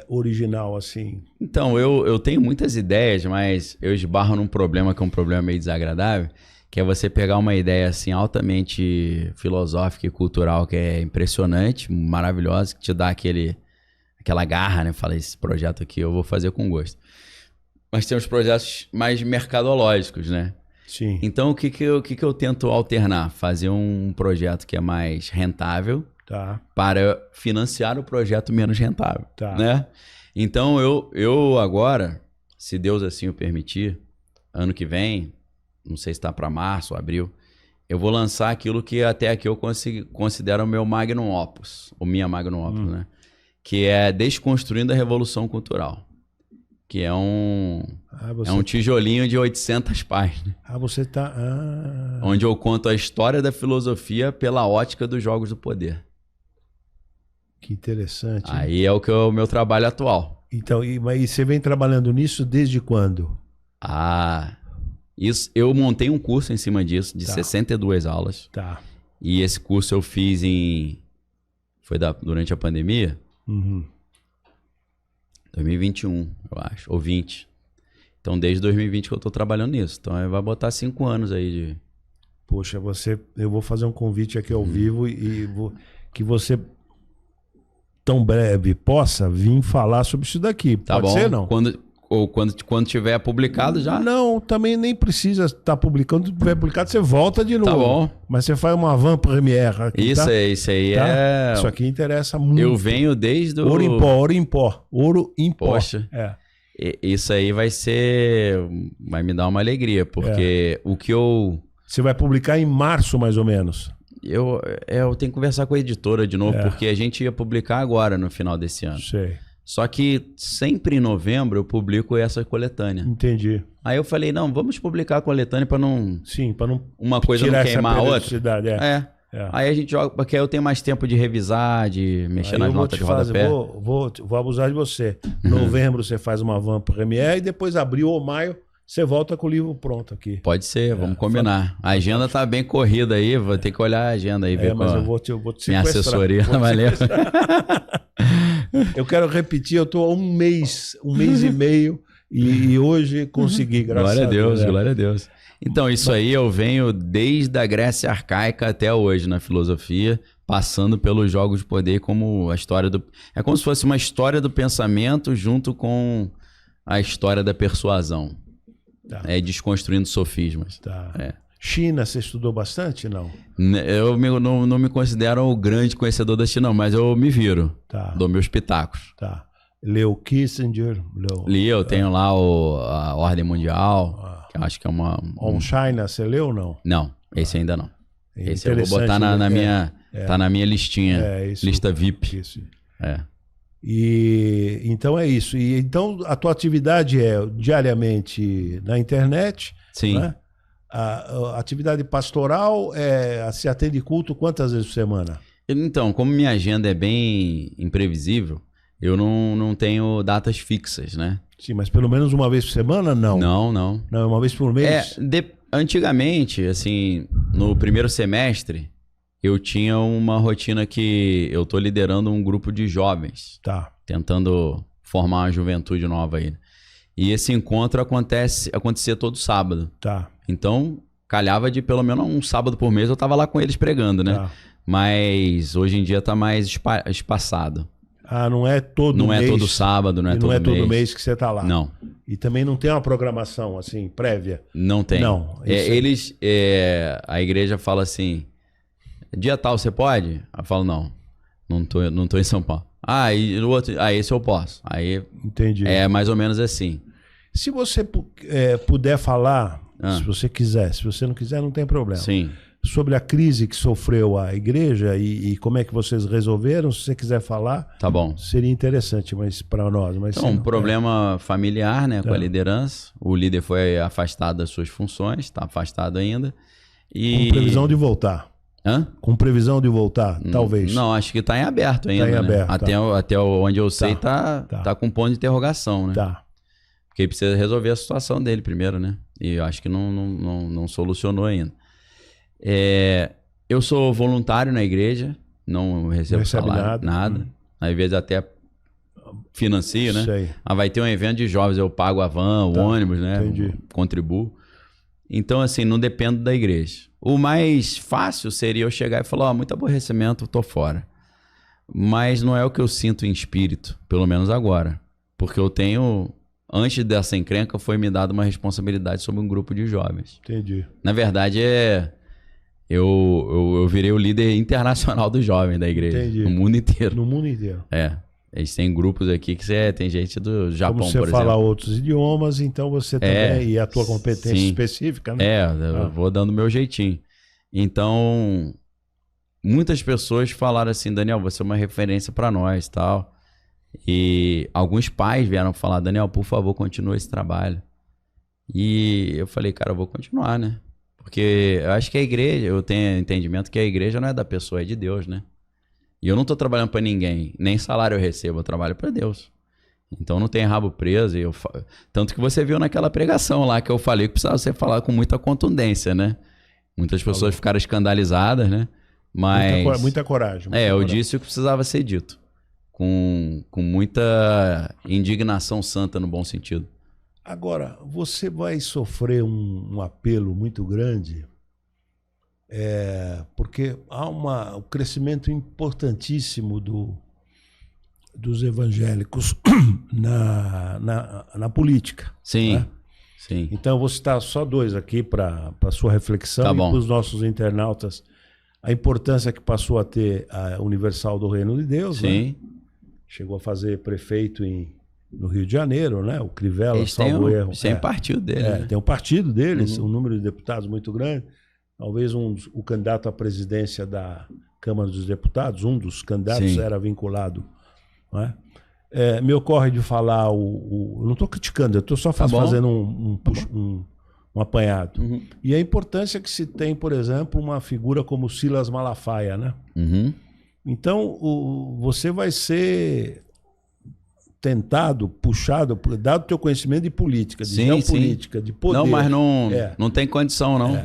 original assim? Então, eu tenho muitas ideias, mas eu esbarro num problema que é um problema meio desagradável, que é você pegar uma ideia assim altamente filosófica e cultural, que é impressionante, maravilhosa, que te dá aquela garra, né? Fala, esse projeto aqui eu vou fazer com gosto. Mas tem os projetos mais mercadológicos, né? Sim. Então, o que eu tento alternar? Fazer um projeto que é mais rentável para financiar o projeto menos rentável, né? Então, eu agora, se Deus assim o permitir, ano que vem, não sei se está para março ou abril, eu vou lançar aquilo que até aqui eu considero o meu magnum opus, ou minha magnum opus, né? Que é Desconstruindo a Revolução Cultural. Que é um tijolinho de 800 páginas. Você tá... Onde eu conto a história da filosofia pela ótica dos jogos do poder. Que interessante. Aí é o meu trabalho atual. Então, mas você vem trabalhando nisso desde quando? Isso, eu montei um curso em cima disso, de 62 aulas. E esse curso eu fiz durante a pandemia. 2021, eu acho, ou 20. Então, desde 2020 que eu tô trabalhando nisso. Então, vai botar 5 anos aí de... Poxa, eu vou fazer um convite aqui ao vivo que você, tão breve, possa vir falar sobre isso daqui. Pode ser, não? Quando tiver publicado já? Não, também nem precisa estar publicando. Quando tiver publicado, você volta de novo. Tá bom. Mas você faz uma van premiere aqui, isso aí é... Isso aqui interessa muito. Eu venho desde o... Ouro em pó. Poxa. Isso aí vai me dar uma alegria, porque o que eu... Você vai publicar em março, mais ou menos. Eu tenho que conversar com a editora de novo, porque a gente ia publicar agora, no final desse ano. Sei. Só que sempre em novembro eu publico essa coletânea. Entendi. Aí eu falei, não, vamos publicar a coletânea para não... Sim, para não... Uma coisa não queimar a outra. É. Aí a gente joga, porque aí eu tenho mais tempo de revisar, de mexer nas notas de rodapé. Vou abusar de você. Novembro você faz uma van premiere e depois abril ou maio você volta com o livro pronto aqui. Pode ser, vamos combinar. A agenda tá bem corrida aí, vou ter que olhar a agenda aí, ver mas com eu vou te minha assessoria. Valeu. Eu quero repetir, eu estou há um mês e meio, e hoje consegui, graças a Deus. Glória a Deus. Então, isso aí eu venho desde a Grécia Arcaica até hoje na filosofia, passando pelos jogos de poder como a história do... É como se fosse uma história do pensamento junto com a história da persuasão. Tá. Desconstruindo sofismas. Tá. China, você estudou bastante, não? Eu não me considero o grande conhecedor da China, não, mas eu me viro. Tá. Dou meus pitacos. Tá. Leu Kissinger? Li, eu tenho lá a Ordem Mundial, que eu acho que é uma... On China, você leu ou não? Não, esse ainda não. Esse eu vou botar na minha... Tá na minha listinha, lista VIP. Isso. E então é isso. E então a tua atividade é diariamente na internet. Sim. Né? A atividade pastoral se atende culto quantas vezes por semana? Então, como minha agenda é bem imprevisível, eu não tenho datas fixas, né? Sim, mas pelo menos uma vez por semana, não? Não. Não, uma vez por mês? Antigamente, assim, no primeiro semestre, eu tinha uma rotina que eu tô liderando um grupo de jovens. Tá. Tentando formar uma juventude nova aí. E esse encontro acontecia todo sábado. Tá. Então, calhava de pelo menos um sábado por mês eu tava lá com eles pregando, né? Tá. Mas hoje em dia tá mais espaçado. Não é todo mês? Não é todo sábado, não é todo mês. Não é todo mês que você tá lá? Não. E também não tem uma programação, assim, prévia? Não tem. Não. A igreja fala assim, dia tal você pode? Eu falo, não tô em São Paulo. E o outro, esse eu posso. Aí entendi. É mais ou menos assim. Se você puder falar, se você quiser, se você não quiser, não tem problema. Sim. Sobre a crise que sofreu a igreja e como é que vocês resolveram, se você quiser falar, tá bom. Seria interessante para nós. Mas então, um problema familiar, né, com a liderança. O líder foi afastado das suas funções, está afastado ainda. Com previsão de voltar. Com previsão de voltar, talvez. Não, acho que está em aberto ainda. Tá em aberto, né? Até onde eu sei, tá com ponto de interrogação, né? Tá. Porque ele precisa resolver a situação dele primeiro, né? E eu acho que não solucionou ainda. Eu sou voluntário na igreja, não recebo salário, nada. Às vezes até financio, né? Sei. Vai ter um evento de jovens, eu pago a van, o ônibus, né? Entendi. Contribuo. Então, assim, não dependo da igreja. O mais fácil seria eu chegar e falar, muito aborrecimento, tô fora. Mas não é o que eu sinto em espírito, pelo menos agora. Porque eu tenho... Antes dessa encrenca, foi me dada uma responsabilidade sobre um grupo de jovens. Entendi. Na verdade, eu virei o líder internacional dos jovens da igreja. Entendi. No mundo inteiro. No mundo inteiro. Eles têm grupos aqui que tem gente do Japão, por exemplo. Como você fala outros idiomas, então você também... E a tua competência específica, né? Eu vou dando o meu jeitinho. Então, muitas pessoas falaram assim, Daniel, você é uma referência para nós e tal. E alguns pais vieram falar, Daniel, por favor, continue esse trabalho. E eu falei, cara, eu vou continuar, né? Porque eu acho que a igreja, eu tenho entendimento que a igreja não é da pessoa, é de Deus, né? E eu não tô trabalhando para ninguém, nem salário eu recebo, eu trabalho para Deus. Então não tem rabo preso. Tanto que você viu naquela pregação lá que eu falei que precisava ser falado com muita contundência, né? Muitas pessoas ficaram escandalizadas, né? Mas... Muita coragem. Eu disse o que precisava ser dito. Com muita indignação santa no bom sentido. Agora, você vai sofrer um apelo muito grande, porque há um crescimento importantíssimo dos evangélicos na política. Sim, né? Sim. Então, eu vou citar só dois aqui para a sua reflexão e para os nossos internautas. A importância que passou a ter a Universal do Reino de Deus. Sim. Né? Chegou a fazer prefeito no Rio de Janeiro, né? O Crivella, eles salvo erro. Tem partido dele. Né? Tem um partido deles, um número de deputados muito grande. Talvez o candidato à presidência da Câmara dos Deputados, um dos candidatos era vinculado. Não é? Me ocorre de falar, eu não estou criticando, eu estou só fazendo um apanhado. Uhum. E a importância que se tem, por exemplo, uma figura como Silas Malafaia, né? Uhum. Então, você vai ser tentado, puxado, dado o teu conhecimento de política, de geopolítica, de poder. Não, mas não tem condição, não.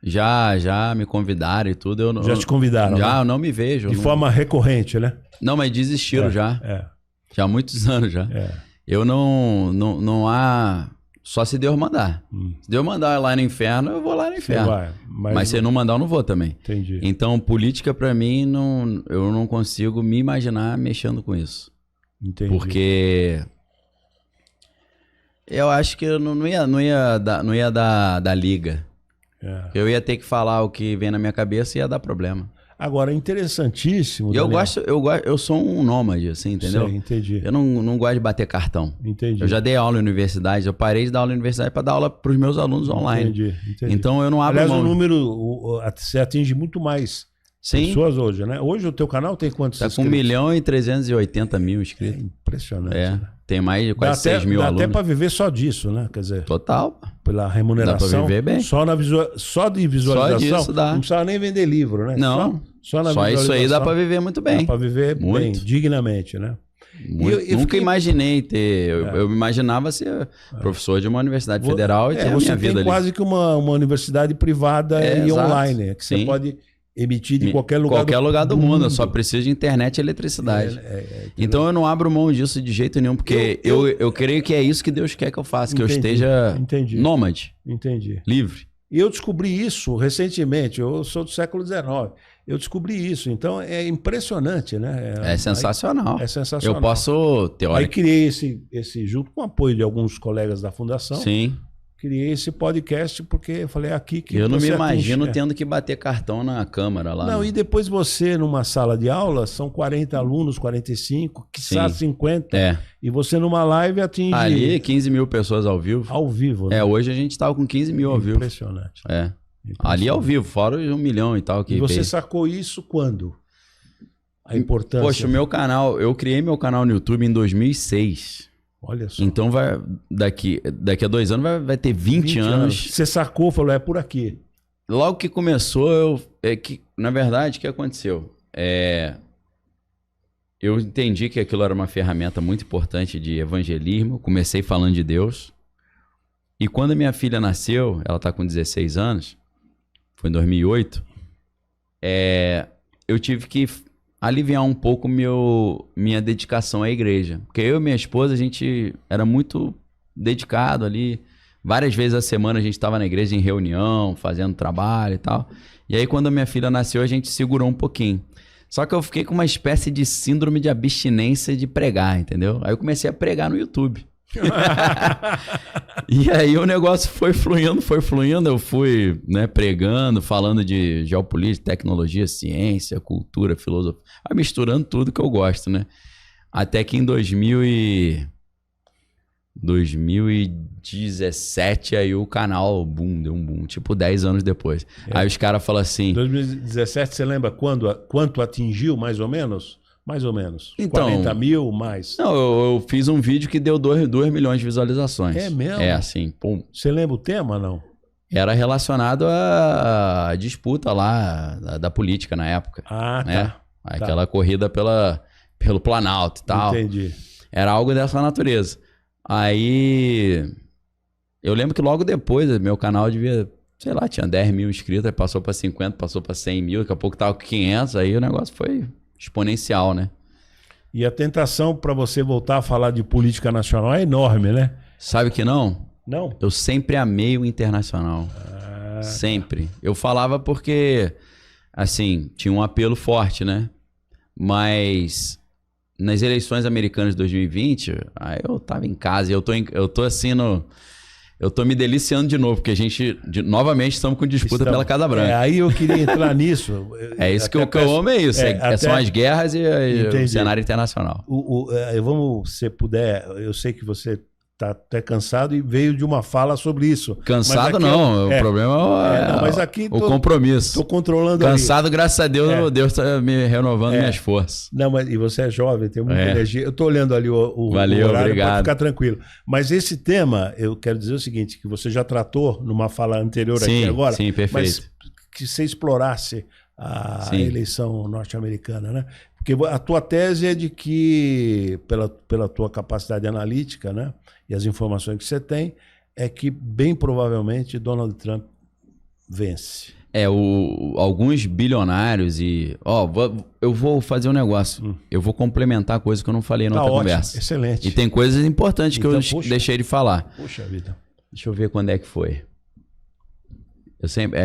Já me convidaram e tudo. Já te convidaram? Já, né? eu não me vejo. De forma recorrente, né? Não, mas desistiram já. Já há muitos anos já. Eu não há... Só se Deus mandar. Se Deus mandar lá no inferno, eu vou lá no inferno. Mas se não mandar, eu não vou também. Entendi. Então, política pra mim, eu não consigo me imaginar mexendo com isso. Entendi. Porque eu acho que eu não ia dar liga. Eu ia ter que falar o que vem na minha cabeça e ia dar problema. Agora, interessantíssimo. Eu sou um nômade, assim, entendeu? Sei, entendi. Eu não gosto de bater cartão. Entendi. Eu já dei aula em universidade, eu parei de dar aula em universidade para dar aula para os meus alunos online. Entendi. Então eu não abro mão. Aliás, o número, você atinge muito mais pessoas hoje, né? Hoje o teu canal tem quantos inscritos? Tá com 1.380.000 inscritos. Impressionante. Né? Tem mais de quase 6 mil alunos. Dá até para viver só disso, né? Quer dizer... Total. Pela remuneração. Dá para viver bem. Só de visualização. Só disso dá. Não precisava nem vender livro, né? Não. Só isso aí dá para viver muito bem. Dá para viver bem, dignamente, né? Nunca imaginei ter... Eu imaginava ser professor de uma universidade federal e ter a minha vida ali. Você tem quase que uma universidade privada e online, que você pode emitir de qualquer lugar do mundo. Eu só preciso de internet e eletricidade. Então eu não abro mão disso de jeito nenhum, porque eu creio que é isso que Deus quer que eu faça, que eu esteja nômade, livre. E eu descobri isso recentemente, eu sou do século XIX. Eu descobri isso, então é impressionante, né? É sensacional. É sensacional. Eu posso, Aí criei esse junto com o apoio de alguns colegas da fundação. Sim. Criei esse podcast porque eu falei aqui que eu não me imagino tendo que bater cartão na câmara lá. Não, e depois você numa sala de aula, são 40 alunos, 45, quiçá 50. E você numa live atinge... Ali 15 mil pessoas ao vivo. Ao vivo, né? Hoje a gente estava com 15 mil ao vivo. Impressionante. Ali ao vivo, fora os 1 milhão e tal. E você sacou isso quando? A importância... Poxa, o meu canal, eu criei meu canal no YouTube em 2006. Olha só. Então daqui a 2 anos vai ter 20 anos. Você sacou, falou, é por aqui. Logo que começou, na verdade, o que aconteceu? Eu entendi que aquilo era uma ferramenta muito importante de evangelismo. Comecei falando de Deus. E quando a minha filha nasceu, ela está com 16 anos, foi em 2008, eu tive que aliviar um pouco minha dedicação à igreja. Porque eu e minha esposa, a gente era muito dedicado ali. Várias vezes a semana a gente estava na igreja em reunião, fazendo trabalho e tal. E aí quando a minha filha nasceu, a gente segurou um pouquinho. Só que eu fiquei com uma espécie de síndrome de abstinência de pregar, entendeu? Aí eu comecei a pregar no YouTube. E aí o negócio foi fluindo, eu fui pregando, falando de geopolítica, tecnologia, ciência, cultura, filosofia, misturando tudo que eu gosto, né? Até que em 2017 aí o canal deu um boom, tipo 10 anos depois. Aí os caras falam assim... 2017, você lembra quanto atingiu, mais ou menos? Mais ou menos. Então, 40 mil, mais? Não, eu fiz um vídeo que deu 2 milhões de visualizações. É mesmo? Assim, pum. Você lembra o tema, não? Era relacionado à disputa lá da política na época. Ah, né? tá. Aquela corrida pelo Planalto e tal. Entendi. Era algo dessa natureza. Aí, eu lembro que logo depois, meu canal devia, sei lá, tinha 10 mil inscritos, aí passou para 50, passou para 100 mil, daqui a pouco tava com 500, aí o negócio foi... exponencial, né? E a tentação para você voltar a falar de política nacional é enorme, né? Sabe que não? Não? Eu sempre amei o internacional. Sempre. Eu falava porque, assim, tinha um apelo forte, né? Mas nas eleições americanas de 2020, aí eu tava em casa e eu tô assim eu tô me deliciando de novo, porque a gente, novamente, estamos com disputa pela Casa Branca. Aí eu queria entrar nisso. Isso que eu amo, é isso. São as guerras e o cenário internacional. Vamos, se puder, eu sei que você está até cansado e veio de uma fala sobre isso. Cansado não, o problema é mas aqui o compromisso. Estou controlando cansado, ali. Graças a Deus, Deus está me renovando minhas forças. Não, mas e você é jovem, tem muita energia. Eu estou olhando ali o Valeu, horário para obrigado. ficar tranquilo. Mas esse tema, eu quero dizer o seguinte, que você já tratou numa fala anterior aqui agora. Sim, perfeito. Mas que você explorasse a eleição norte-americana, né? Porque a tua tese é de que, pela tua capacidade analítica, né, e as informações que você tem, é que bem provavelmente Donald Trump vence. Alguns bilionários eu vou fazer um negócio. Eu vou complementar coisas que eu não falei na outra conversa. Excelente. E tem coisas importantes que eu deixei de falar. Puxa vida. Deixa eu ver quando é que foi.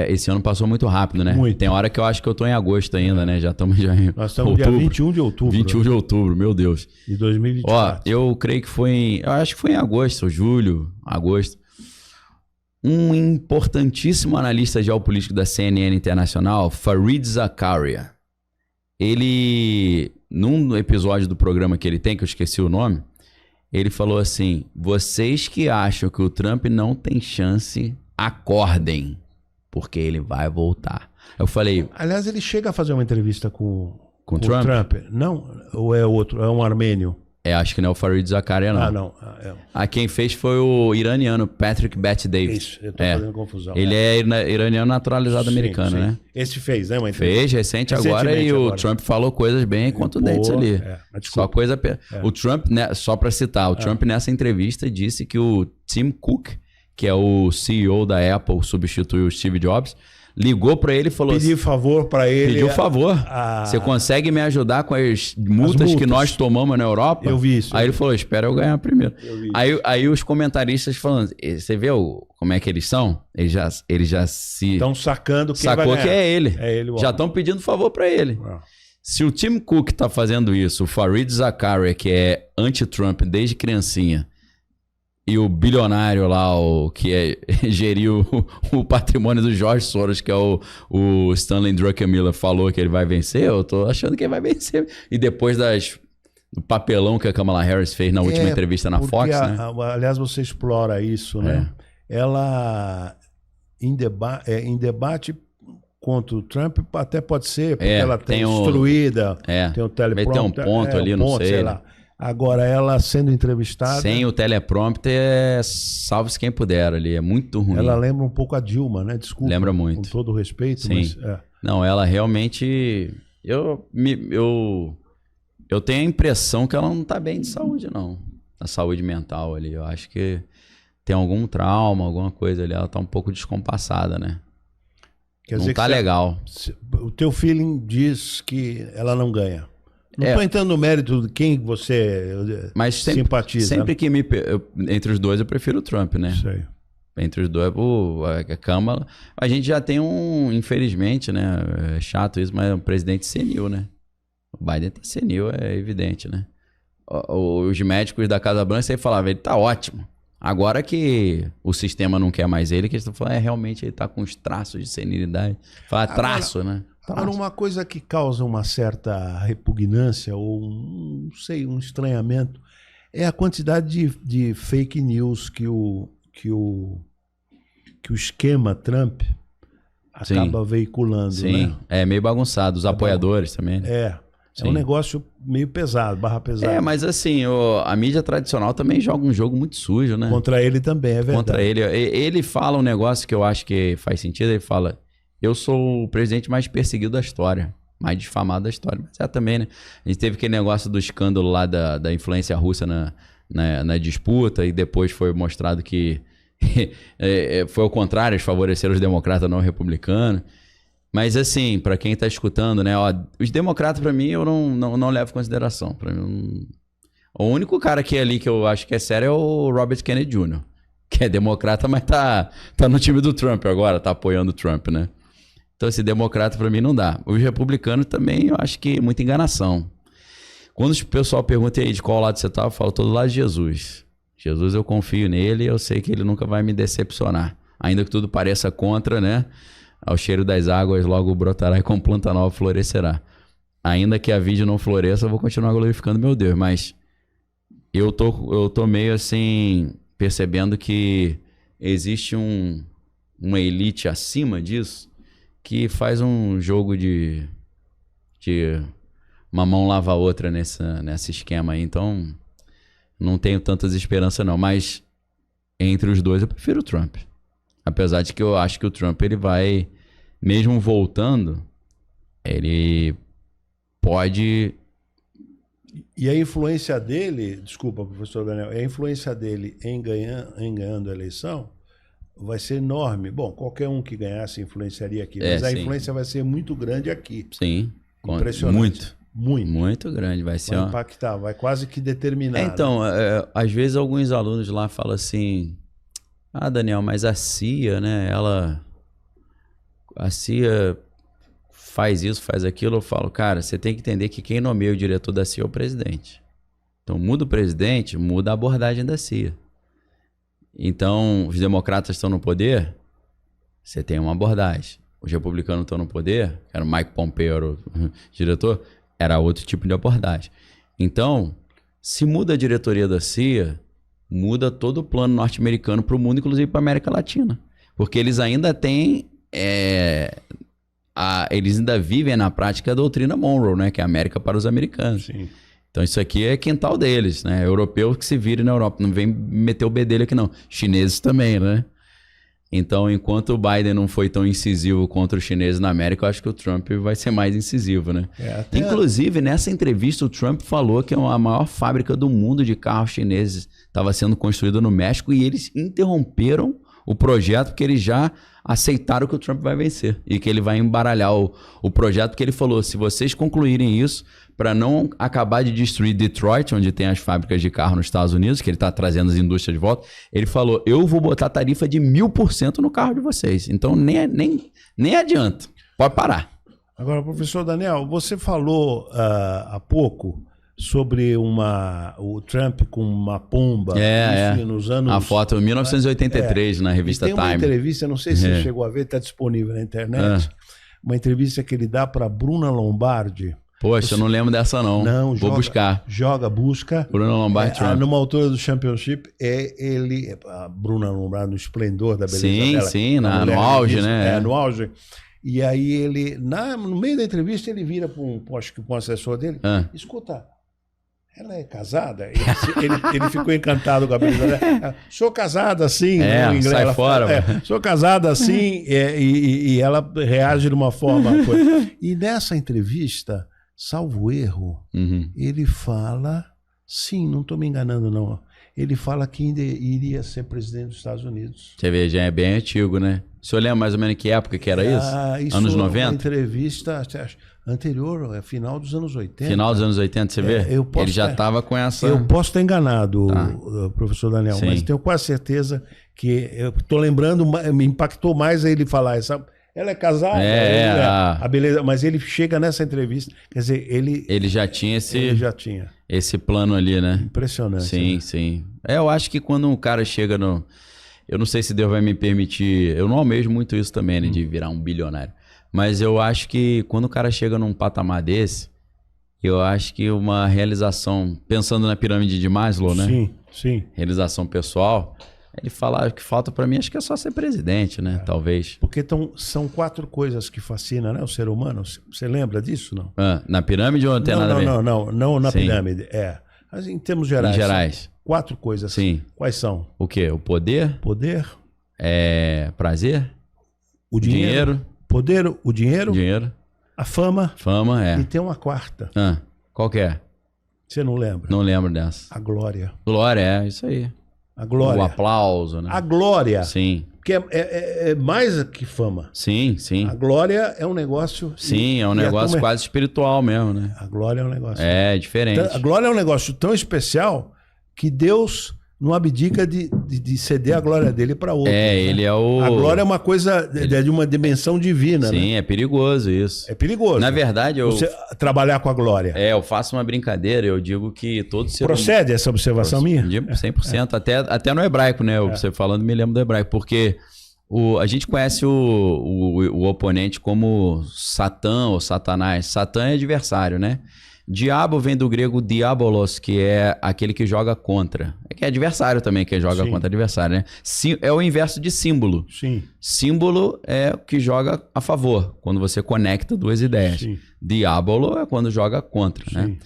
Esse ano passou muito rápido, né? Muito. Tem hora que eu acho que eu tô em agosto ainda, né? Já estamos em Nós estamos dia 21 de outubro. 21 de outubro, meu Deus. De 2024. Eu creio que eu acho que foi em agosto, julho, agosto. Um importantíssimo analista geopolítico da CNN Internacional, Fareed Zakaria, ele, num episódio do programa que ele tem, que eu esqueci o nome, ele falou assim: vocês que acham que o Trump não tem chance, acordem, porque ele vai voltar. Eu falei... Aliás, ele chega a fazer uma entrevista com o Trump? Não, ou é outro, é um armênio? Acho que não é o Fareed Zakaria, não. Não. Quem fez foi o iraniano Patrick Bet-David. Isso, eu tô fazendo confusão. Ele é iraniano naturalizado americano, né? Esse fez, né? Fez, recente agora, e o Trump falou coisas bem contundentes ali. Só coisa... O Trump, né, só para citar, o Trump nessa entrevista disse que o Tim Cook, que é o CEO da Apple, substituiu o Steve Jobs, ligou para ele e falou... Pediu favor para ele. Pediu favor. Você consegue me ajudar com as multas que nós tomamos na Europa? Eu vi isso. Aí ele falou, espera eu ganhar primeiro. Aí os comentaristas falando, você vê como é que eles são? Eles já se... Estão sacando quem sacou vai ganhar. Que é ele. É ele. Já estão pedindo favor para ele. Se o Tim Cook tá fazendo isso, o Fareed Zakaria, que é anti-Trump desde criancinha, e o bilionário lá, que geriu o patrimônio do George Soros, que é o Stanley Druckenmiller, falou que ele vai vencer, eu tô achando que ele vai vencer. E depois do papelão que a Kamala Harris fez na última entrevista na Fox, né? Aliás, você explora isso, né? Ela, em debate contra o Trump, até pode ser, porque ela tem instruída, tem o teleprompter. Tem um ponto ali, não sei lá. Agora, ela sendo entrevistada... Sem o teleprompter, salve-se quem puder ali. É muito ruim. Ela lembra um pouco a Dilma, né? Desculpa. Lembra muito. Com todo o respeito, sim. Mas... Não, ela realmente... Eu tenho a impressão que ela não tá bem de saúde, não. A saúde mental ali. Eu acho que tem algum trauma, alguma coisa ali. Ela tá um pouco descompassada, né? Quer dizer não tá legal. O teu feeling diz que ela não ganha. Não estou entrando no mérito de quem você simpatiza. Sempre que entre os dois, eu prefiro o Trump, né? Sei. Entre os dois, a Câmara... A gente já tem infelizmente, né? É chato isso, mas é um presidente senil, né? O Biden tá senil, é evidente, né? Os médicos da Casa Branca sempre falavam, ele tá ótimo. Agora que o sistema não quer mais ele, que eles estão falando, realmente ele tá com os traços de senilidade. Fala traço, né? Agora, uma coisa que causa uma certa repugnância ou, não sei, um estranhamento é a quantidade de fake news que o esquema Trump acaba veiculando. Sim, né? É meio bagunçado. Os apoiadores também. Né? É um negócio meio pesado, barra pesada. Mas assim, a mídia tradicional também joga um jogo muito sujo, né? Contra ele também, é verdade. Contra ele. Ele fala um negócio que eu acho que faz sentido, ele fala... Eu sou o presidente mais perseguido da história, mais difamado da história. Mas também, né? A gente teve aquele negócio do escândalo lá da influência russa na disputa, e depois foi mostrado que foi ao contrário, eles favoreceram os democratas não republicanos. Mas assim, para quem tá escutando, né? Os democratas, para mim, eu não levo em consideração. Pra mim, o único cara que é ali que eu acho que é sério é o Robert Kennedy Jr., que é democrata, mas tá no time do Trump agora, tá apoiando o Trump, né? Então, esse democrata para mim não dá. Os republicanos também, eu acho que muita enganação. Quando o pessoal pergunta aí de qual lado você tá, eu falo todo lado de Jesus. Jesus, eu confio nele e eu sei que ele nunca vai me decepcionar. Ainda que tudo pareça contra, né? Ao cheiro das águas logo brotará e com planta nova florescerá. Ainda que a vide não floresça, eu vou continuar glorificando meu Deus. Mas eu tô meio assim, percebendo que existe uma elite acima disso que faz um jogo de uma mão lava a outra nesse esquema aí. Então, não tenho tantas esperanças não. Mas entre os dois, eu prefiro o Trump. Apesar de que eu acho que o Trump, ele vai, mesmo voltando, ele pode E a influência dele, desculpa, professor Daniel, a influência dele em ganhando a eleição vai ser enorme. Bom, qualquer um que ganhasse influenciaria aqui, mas a influência vai ser muito grande aqui. Sim. Impressionante. Muito grande. Vai ser. Vai impactar, vai quase que determinar. Então, às vezes alguns alunos lá falam assim: ah, Daniel, mas a CIA, né? A CIA faz isso, faz aquilo. Eu falo, cara, você tem que entender que quem nomeia o diretor da CIA é o presidente. Então, muda o presidente, muda a abordagem da CIA. Então, os democratas estão no poder, você tem uma abordagem. Os republicanos estão no poder, era o Mike Pompeo, era o diretor, era outro tipo de abordagem. Então, se muda a diretoria da CIA, muda todo o plano norte-americano para o mundo, inclusive para a América Latina. Porque eles ainda têm... eles ainda vivem na prática a doutrina Monroe, né? Que é a América para os americanos. Sim. Então isso aqui é quintal deles, né? Europeu que se vire na Europa, não vem meter o bedelho aqui não. Chineses também, né? Então, enquanto o Biden não foi tão incisivo contra os chineses na América, eu acho que o Trump vai ser mais incisivo, né? Inclusive, nessa entrevista, o Trump falou que a maior fábrica do mundo de carros chineses estava sendo construída no México e eles interromperam o projeto porque eles já aceitaram que o Trump vai vencer e que ele vai embaralhar o projeto, porque ele falou, se vocês concluírem isso, para não acabar de destruir Detroit, onde tem as fábricas de carro nos Estados Unidos, que ele está trazendo as indústrias de volta, ele falou, eu vou botar tarifa de 1000% no carro de vocês. Então nem adianta, pode parar. Agora, professor Daniel, você falou há pouco sobre o Trump com uma pomba, enfim, nos anos... A foto, 1983, na revista Time. Tem uma entrevista, não sei se você chegou a ver, está disponível na internet, uma entrevista que ele dá para Bruna Lombardi. Poxa, eu não lembro dessa não. Vou buscar. Busca. Bruna Lombardi Trump. Numa altura do Championship, a Bruna Lombardi no esplendor da beleza dela. Sim, no auge, né? No auge. E aí ele, no meio da entrevista, ele vira para um assessor dele, escuta, ela é casada? Ele ficou encantado com a beleza dela. Sou casada assim. No inglês, sai fora. Sou casada assim, e ela reage de uma forma... E nessa entrevista... Salvo erro, ele fala, sim, não estou me enganando não, ele fala que ainda iria ser presidente dos Estados Unidos. Você vê, já é bem antigo, né? O senhor lembra mais ou menos que época que era isso? Anos 90? Uma entrevista anterior, final dos anos 80. Final dos anos 80, você vê? Ele já estava com essa... Eu posso estar enganado, professor Daniel, mas tenho quase certeza que, eu estou lembrando, me impactou mais ele falar essa... Ela é casada, a beleza, mas ele chega nessa entrevista, quer dizer, ele já tinha esse plano ali, né? Impressionante. Sim, né? sim. Eu acho que quando um cara chega no... Eu não sei se Deus vai me permitir, eu não almejo muito isso também, né, de virar um bilionário, mas eu acho que quando o cara chega num patamar desse, eu acho que uma realização, pensando na pirâmide de Maslow, né? Sim. Realização pessoal... Ele fala, o que falta para mim, acho que é só ser presidente, né? Talvez. Porque são 4 coisas que fascinam, né, o ser humano. Você lembra disso, não? Na pirâmide ou não tem nada a ver? Não na pirâmide. Mas em termos gerais. Em gerais. 4 coisas. Sim. Quais são? O quê? O poder? Poder. Prazer? O dinheiro. Poder, o dinheiro. Dinheiro. A fama. Fama, E tem uma 4ª. Qual que é? Você não lembra? Não lembro dessa. A glória. Glória, isso aí. A glória. O aplauso, né? A glória. Sim. Porque é mais que fama. Sim. A glória é um negócio... Sim, é um negócio quase espiritual mesmo, né? A glória é um negócio... É, diferente. A glória é um negócio tão especial que Deus não abdica de ceder a glória dele para outro. Ele é o... A glória é uma coisa de uma dimensão divina, né? Sim, é perigoso isso. É perigoso. Na verdade, você trabalhar com a glória. Eu faço uma brincadeira, eu digo que todo ser humano... Procede essa observação minha? 100%, até no hebraico, né? Você falando, me lembro do hebraico, porque a gente conhece o oponente como Satã ou Satanás. Satã é adversário, né? Diabo vem do grego diabolos, que é aquele que joga contra. Que é adversário também, que joga contra adversário, né? É o inverso de símbolo. Sim. Símbolo é o que joga a favor, quando você conecta 2 ideias. Sim. Diabolo é quando joga contra, né?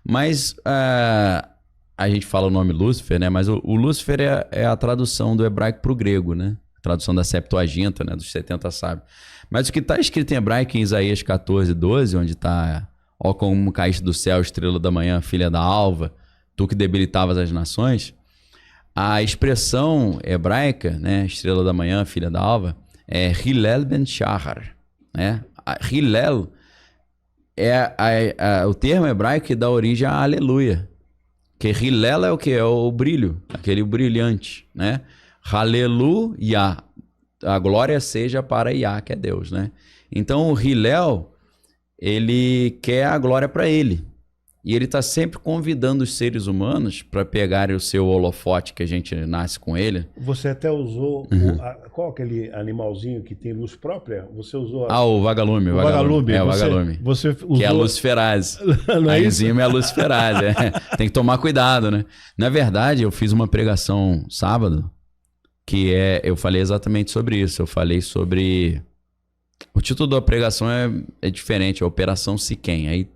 Mas a gente fala o nome Lúcifer, né? Mas o Lúcifer é a tradução do hebraico para o grego, né? A tradução da Septuaginta, né? Dos 70 sábios. Mas o que está escrito em hebraico em Isaías 14:12, ó como caíste do céu, estrela da manhã, filha da alva, tu que debilitavas as nações. A expressão hebraica, né, estrela da manhã, filha da alva, é Hillel ben Shahar, né? Hillel é o termo hebraico que dá origem a aleluia. Que Hillel é o que? É o brilho, aquele brilhante, né? Aleluia, a glória seja para Yah, que é Deus, né? Então o Hillel, ele quer a glória para ele. E ele está sempre convidando os seres humanos para pegarem o seu holofote, que a gente nasce com ele. Você até usou, qual aquele animalzinho que tem luz própria? Você usou... O vagalume. O vagalume. É, o vagalume. Você usou... Que é a luciferase. Não é a isso? enzima é a luciferase. Tem que tomar cuidado, né? Na verdade, eu fiz uma pregação sábado, eu falei exatamente sobre isso. Eu falei sobre... O título da pregação é diferente, é Operação Siquém. Aí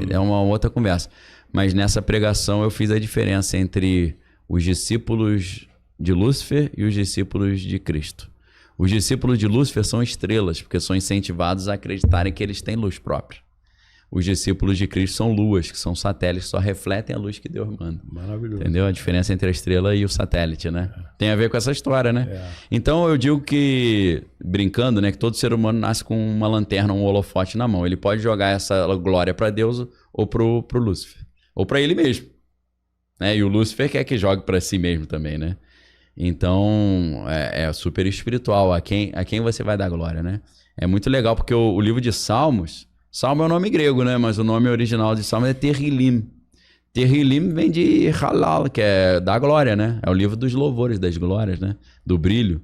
é uma outra conversa. Mas nessa pregação eu fiz a diferença entre os discípulos de Lúcifer e os discípulos de Cristo. Os discípulos de Lúcifer são estrelas, porque são incentivados a acreditarem que eles têm luz própria. Os discípulos de Cristo são luas, que são satélites, que só refletem a luz que Deus manda. Maravilhoso. Entendeu? A diferença entre a estrela e o satélite, né? Tem a ver com essa história, né? Então eu digo que, brincando, né, que todo ser humano nasce com uma lanterna, um holofote na mão. Ele pode jogar essa glória para Deus ou pro Lúcifer. Ou para ele mesmo. Né? E o Lúcifer quer que jogue para si mesmo também, né? Então é super espiritual. A quem você vai dar glória, né? É muito legal porque o livro de Salmos... Salmo é o nome grego, né? Mas o nome original de Salmo é Terrilim. Terrilim vem de Halal, que é da glória, né? É o livro dos louvores, das glórias, né? Do brilho.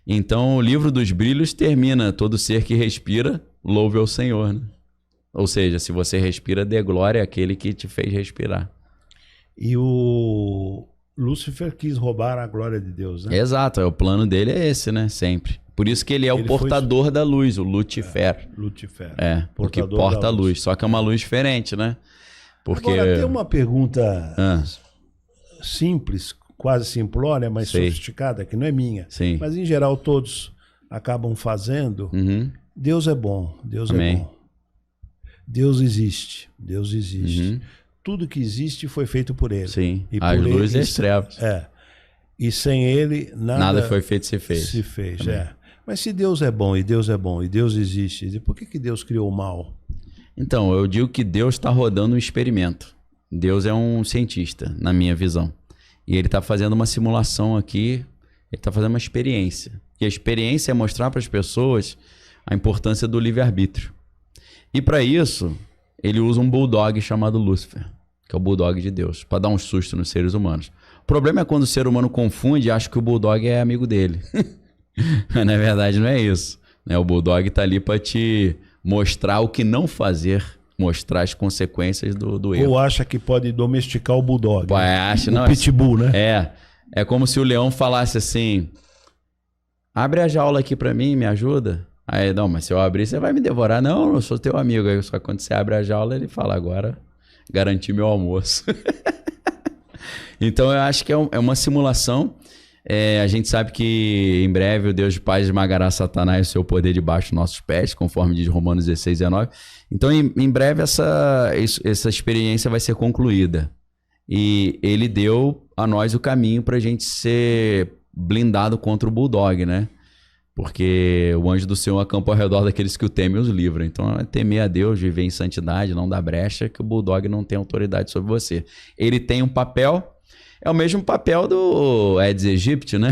Então, o livro dos brilhos termina: todo ser que respira, louve ao Senhor, né? Ou seja, se você respira, dê glória àquele que te fez respirar. E o Lúcifer quis roubar a glória de Deus, né? Exato, o plano dele é esse, né? Sempre. Por isso que ele é o portador da luz, o Lucifer. Lucifer. Porque porta a luz. Só que é uma luz diferente, né? Porque... Agora, tem uma pergunta simples, quase simplória, mas sofisticada, que não é minha. Sim. Mas, em geral, todos acabam fazendo. Deus é bom, Deus Amém. É bom. Deus existe, Deus existe. Tudo que existe foi feito por ele. Sim, e as luzes e as trevas. E sem ele, nada foi feito, se fez. Se fez, Mas se Deus é bom, e Deus é bom, e Deus existe, por que Deus criou o mal? Então, eu digo que Deus está rodando um experimento. Deus é um cientista, na minha visão. E ele está fazendo uma simulação aqui, ele está fazendo uma experiência. E a experiência é mostrar para as pessoas a importância do livre-arbítrio. E para isso, ele usa um bulldog chamado Lúcifer, que é o bulldog de Deus, para dar um susto nos seres humanos. O problema é quando o ser humano confunde e acha que o bulldog é amigo dele. Na verdade, não é isso. O bulldog está ali para te mostrar o que não fazer, mostrar as consequências do erro. Ou acha que pode domesticar o bulldog. O pitbull, né? É como se o leão falasse assim: abre a jaula aqui para mim, me ajuda. Aí, não, mas se eu abrir, você vai me devorar. Não, eu sou teu amigo. Aí, só quando você abre a jaula, ele fala: agora garanti meu almoço. Então, eu acho que é uma simulação. A gente sabe que em breve o Deus de paz esmagará Satanás e o seu poder debaixo dos nossos pés, conforme diz Romanos 16, 19. Então, em breve, essa experiência vai ser concluída. E ele deu a nós o caminho para a gente ser blindado contra o bulldog, né? Porque o anjo do Senhor acampa ao redor daqueles que o temem e os livra. Então, é temer a Deus, viver em santidade, não dar brecha, que o bulldog não tem autoridade sobre você. Ele tem um papel, é o mesmo papel do Aedes aegypti, né?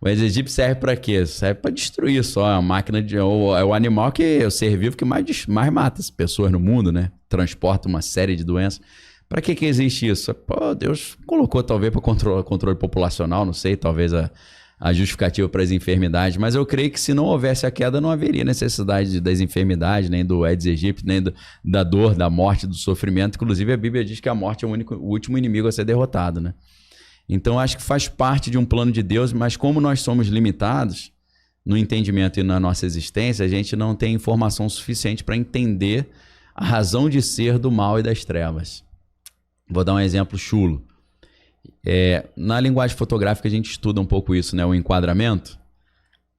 O Aedes aegypti serve para quê? Serve para destruir só a máquina, é o animal é o ser vivo que mais mata as pessoas no mundo, né? Transporta uma série de doenças. Para que existe isso? Pô, Deus colocou talvez para controle populacional, não sei, talvez a justificativa para as enfermidades, mas eu creio que se não houvesse a queda, não haveria necessidade das enfermidades, nem do Aedes aegypti, nem da dor, da morte, do sofrimento. Inclusive, a Bíblia diz que a morte é o último inimigo a ser derrotado, né? Então, acho que faz parte de um plano de Deus, mas como nós somos limitados no entendimento e na nossa existência, a gente não tem informação suficiente para entender a razão de ser do mal e das trevas. Vou dar um exemplo chulo. Na linguagem fotográfica a gente estuda um pouco isso, né? O enquadramento.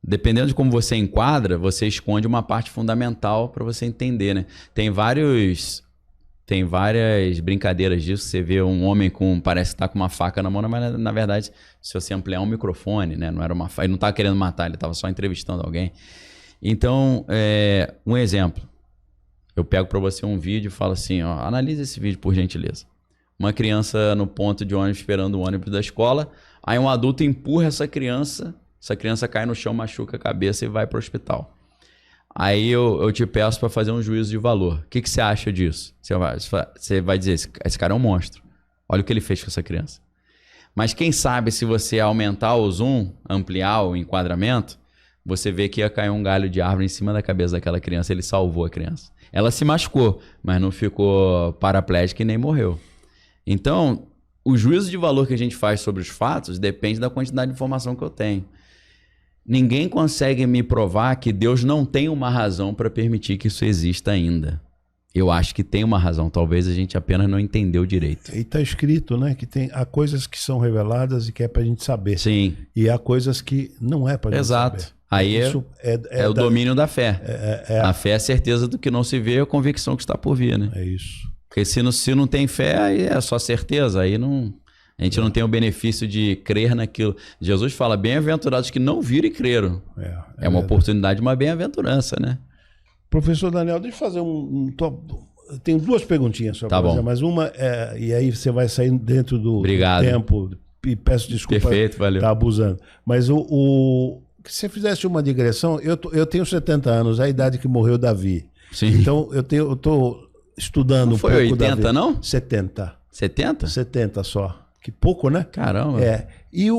Dependendo de como você enquadra, você esconde uma parte fundamental para você entender, né? Tem vários tem várias brincadeiras disso. Você vê um homem parece que tá com uma faca na mão, mas na verdade, se você ampliar um microfone, né? Não era uma faca, ele não tava querendo matar, ele tava só entrevistando alguém. Então, um exemplo. Eu pego para você um vídeo e falo assim, ó, analisa esse vídeo por gentileza. Uma criança no ponto de ônibus esperando o ônibus da escola, aí um adulto empurra essa criança cai no chão, machuca a cabeça e vai para o hospital. Aí eu te peço para fazer um juízo de valor. O que você acha disso? Você vai dizer, esse cara é um monstro. Olha o que ele fez com essa criança. Mas quem sabe se você aumentar o zoom, ampliar o enquadramento, você vê que ia cair um galho de árvore em cima da cabeça daquela criança, ele salvou a criança. Ela se machucou, mas não ficou paraplégica e nem morreu. Então, o juízo de valor que a gente faz sobre os fatos depende da quantidade de informação que eu tenho. Ninguém consegue me provar que Deus não tem uma razão para permitir que isso exista ainda. Eu acho que tem uma razão, talvez a gente apenas não entendeu direito. E está escrito, né, que há coisas que são reveladas e que é para a gente saber. Sim. E há coisas que não é para a gente saber. Exato. Aí é o domínio da fé. A fé é a certeza do que não se vê, é a convicção que está por vir, né? É isso. Porque se não tem fé, aí é só certeza, aí não... A gente não tem o benefício de crer naquilo. Jesus fala, bem-aventurados que não viram e creram. É uma oportunidade, uma bem-aventurança, né? Professor Daniel, deixa eu fazer tenho duas perguntinhas só para fazer, mas uma e aí você vai sair dentro do tempo. E peço desculpa. Perfeito, valeu. Tá abusando. Mas se você fizesse uma digressão, eu tenho 70 anos, a idade que morreu Davi. Sim. Então eu estou estudando não um pouco. Foi 80, Davi. não? 70. 70? 70 só. Que pouco, né? Caramba. E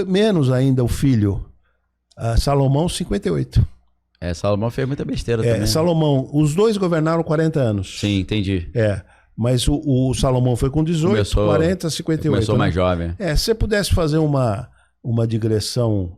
menos ainda o filho, Salomão, 58. Salomão fez muita besteira também. Salomão, os dois governaram 40 anos. Sim, entendi. Mas o Salomão foi com 18, 40, 58. Começou mais jovem. Se você pudesse fazer uma digressão,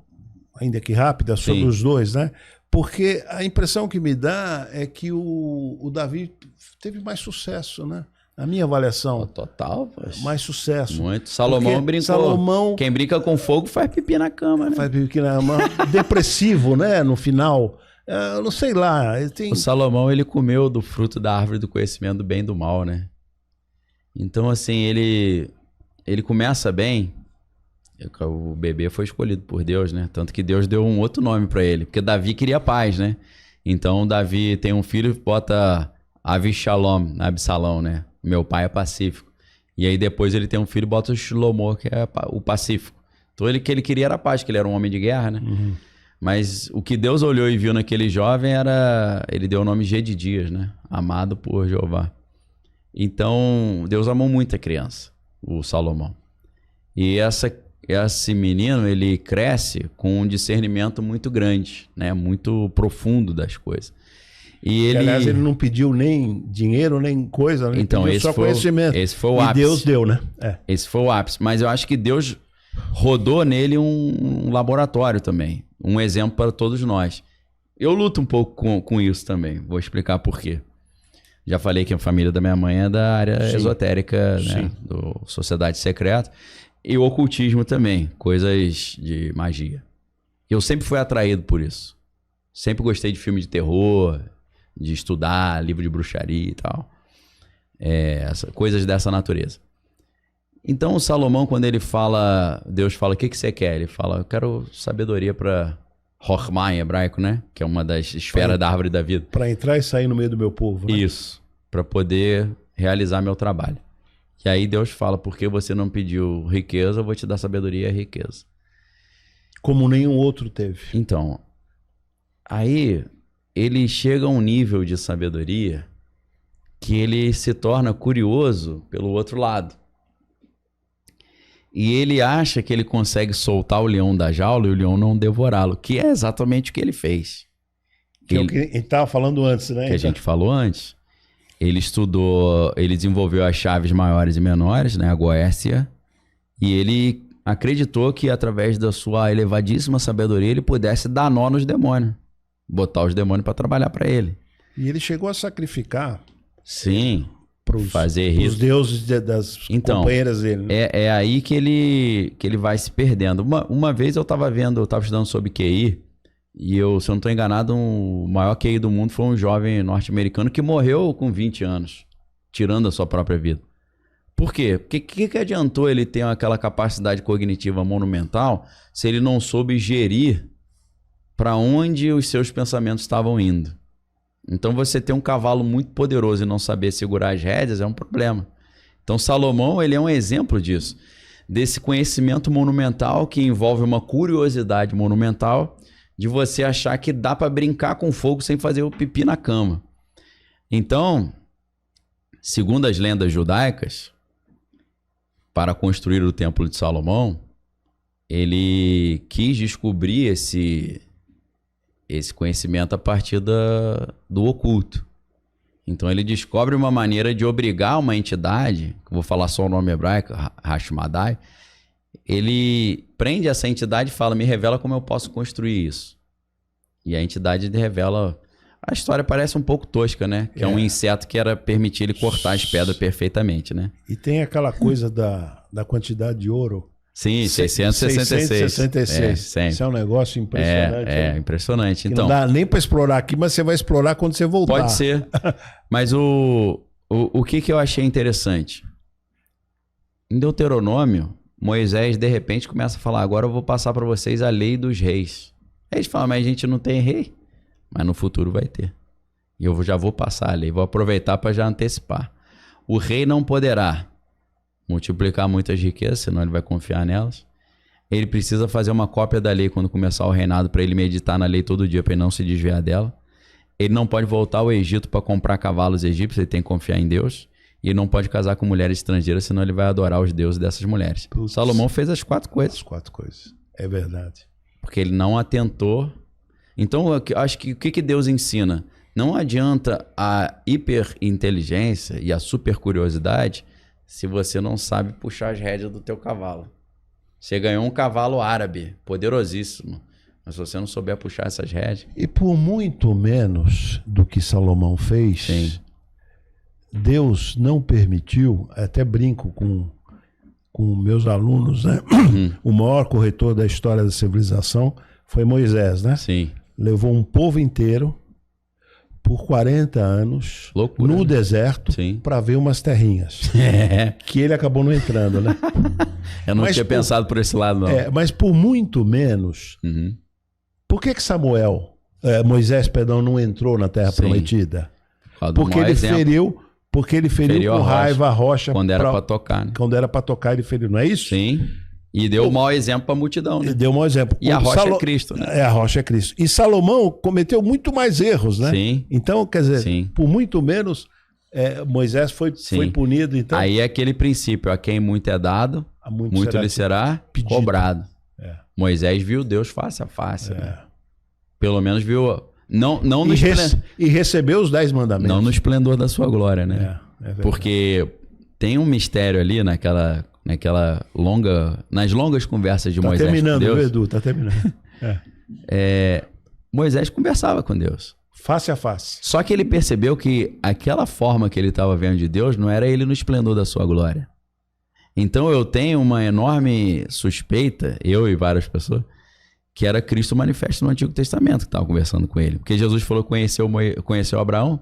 ainda que rápida, sobre os dois, né? Porque a impressão que me dá é que o Davi teve mais sucesso, né? A minha avaliação. Total, poxa. Mais sucesso. Muito. Salomão brincou. Quem brinca com fogo faz pipi na cama, né? Faz pipi na cama. Depressivo, né? No final. Eu não sei lá. O Salomão, ele comeu do fruto da árvore do conhecimento do bem e do mal, né? Então, assim, ele começa bem. O bebê foi escolhido por Deus, né? Tanto que Deus deu um outro nome pra ele. Porque Davi queria paz, né? Então, Davi tem um filho e bota Absalão, né? Meu pai é pacífico. E aí depois ele tem um filho e bota o Shlomo, que é o pacífico. Então o que ele queria era paz, que ele era um homem de guerra, né? Uhum. Mas o que Deus olhou e viu naquele jovem ele deu o nome Gedidias, né? Amado por Jeová. Então Deus amou muito a criança, o Salomão. E esse menino, ele cresce com um discernimento muito grande, né? Muito profundo das coisas. Aliás, ele não pediu nem dinheiro, nem coisa, né? Então, pediu só conhecimento. Esse foi o ápice. E Deus deu, né? Esse foi o ápice. Mas eu acho que Deus rodou nele um laboratório também. Um exemplo para todos nós. Eu luto um pouco com isso também. Vou explicar por quê. Já falei que a família da minha mãe é da área esotérica, né? Do Sociedade Secreta. E o ocultismo também. Coisas de magia. Eu sempre fui atraído por isso. Sempre gostei de filme de terror, de estudar livro de bruxaria e tal. Coisas dessa natureza. Então o Salomão, quando ele fala, Deus fala, o que você quer? Ele fala, eu quero sabedoria para Chokhmah em hebraico, né? Que é uma das esferas da árvore da vida. Para entrar e sair no meio do meu povo, né? Isso. Para poder realizar meu trabalho. E aí Deus fala, porque você não pediu riqueza, eu vou te dar sabedoria e riqueza. Como nenhum outro teve. Então, aí ele chega a um nível de sabedoria que ele se torna curioso pelo outro lado. E ele acha que ele consegue soltar o leão da jaula e o leão não devorá-lo, que é exatamente o que ele fez. Que é o que a gente estava falando antes, né? Que a gente falou antes. Ele estudou, ele desenvolveu as chaves maiores e menores, né? A Goécia, e ele acreditou que através da sua elevadíssima sabedoria ele pudesse dar nó nos demônios. Botar os demônios para trabalhar para ele. E ele chegou a sacrificar. Sim. Fazer os deuses das companheiras dele. Né? É aí que ele vai se perdendo. Uma vez eu estava estudando sobre QI, E eu, se eu não estou enganado, o maior QI do mundo foi um jovem norte-americano que morreu com 20 anos, tirando a sua própria vida. Por quê? Porque que adiantou ele ter aquela capacidade cognitiva monumental se ele não soube gerir para onde os seus pensamentos estavam indo? Então você ter um cavalo muito poderoso e não saber segurar as rédeas é um problema. Então Salomão, ele é um exemplo disso. Desse conhecimento monumental que envolve uma curiosidade monumental de você achar que dá para brincar com fogo sem fazer o pipi na cama. Então, segundo as lendas judaicas, para construir o Templo de Salomão, ele quis descobrir esse conhecimento a partir do oculto. Então ele descobre uma maneira de obrigar uma entidade, que eu vou falar só o nome hebraico, Hashmadai, ele prende essa entidade e fala, me revela como eu posso construir isso. E a entidade revela... A história parece um pouco tosca, né? Que é um inseto que era permitir ele cortar as pedras perfeitamente, né? E tem aquela coisa da quantidade de ouro. Sim, 666. 666. Isso é um negócio impressionante. Impressionante. Então, não dá nem para explorar aqui, mas você vai explorar quando você voltar. Pode ser. Mas o que eu achei interessante? Em Deuteronômio, Moisés, de repente, começa a falar, agora eu vou passar para vocês a lei dos reis. Aí eles falam, mas a gente não tem rei? Mas no futuro vai ter. E eu já vou passar a lei, vou aproveitar para já antecipar. O rei não poderá multiplicar muitas riquezas, senão ele vai confiar nelas. Ele precisa fazer uma cópia da lei quando começar o reinado, para ele meditar na lei todo dia, para ele não se desviar dela. Ele não pode voltar ao Egito para comprar cavalos egípcios, ele tem que confiar em Deus. E ele não pode casar com mulheres estrangeiras, senão ele vai adorar os deuses dessas mulheres. Putz. Salomão fez as 4 coisas. As 4 coisas. É verdade. Porque ele não atentou. Então, eu acho que o que Deus ensina? Não adianta a hiperinteligência e a supercuriosidade se você não sabe puxar as rédeas do teu cavalo. Você ganhou um cavalo árabe, poderosíssimo, mas se você não souber puxar essas rédeas... E por muito menos do que Salomão fez, sim, Deus não permitiu, até brinco com meus alunos, né? O maior corretor da história da civilização foi Moisés, né? Sim. Levou um povo inteiro por 40 anos no deserto para ver umas terrinhas. Que ele acabou não entrando, né? Eu não tinha pensado por esse lado, não. Mas por muito menos. Por que Moisés, não entrou na Terra Prometida? Porque ele feriu com raiva a rocha. Quando era para tocar, né? Quando era para tocar, ele feriu, não é isso? Sim. E deu um mau exemplo para a multidão, né? Deu um mau exemplo. E a rocha é Cristo, né? A rocha é Cristo. E Salomão cometeu muito mais erros, né? Sim. Então, quer dizer, por muito menos, Moisés foi punido. Então... Aí é aquele princípio, a quem muito é dado, muito lhe será pedido. Cobrado. Moisés viu Deus face a face. Né? Pelo menos viu... E recebeu os 10 mandamentos. Não no esplendor da sua glória, né? Porque tem um mistério ali naquela nas longas conversas de Moisés com Deus. Edu, tá terminando. Moisés conversava com Deus. Face a face. Só que ele percebeu que aquela forma que ele estava vendo de Deus não era ele no esplendor da sua glória. Então eu tenho uma enorme suspeita, eu e várias pessoas, que era Cristo manifesto no Antigo Testamento que estava conversando com ele. Porque Jesus falou que conheceu Abraão.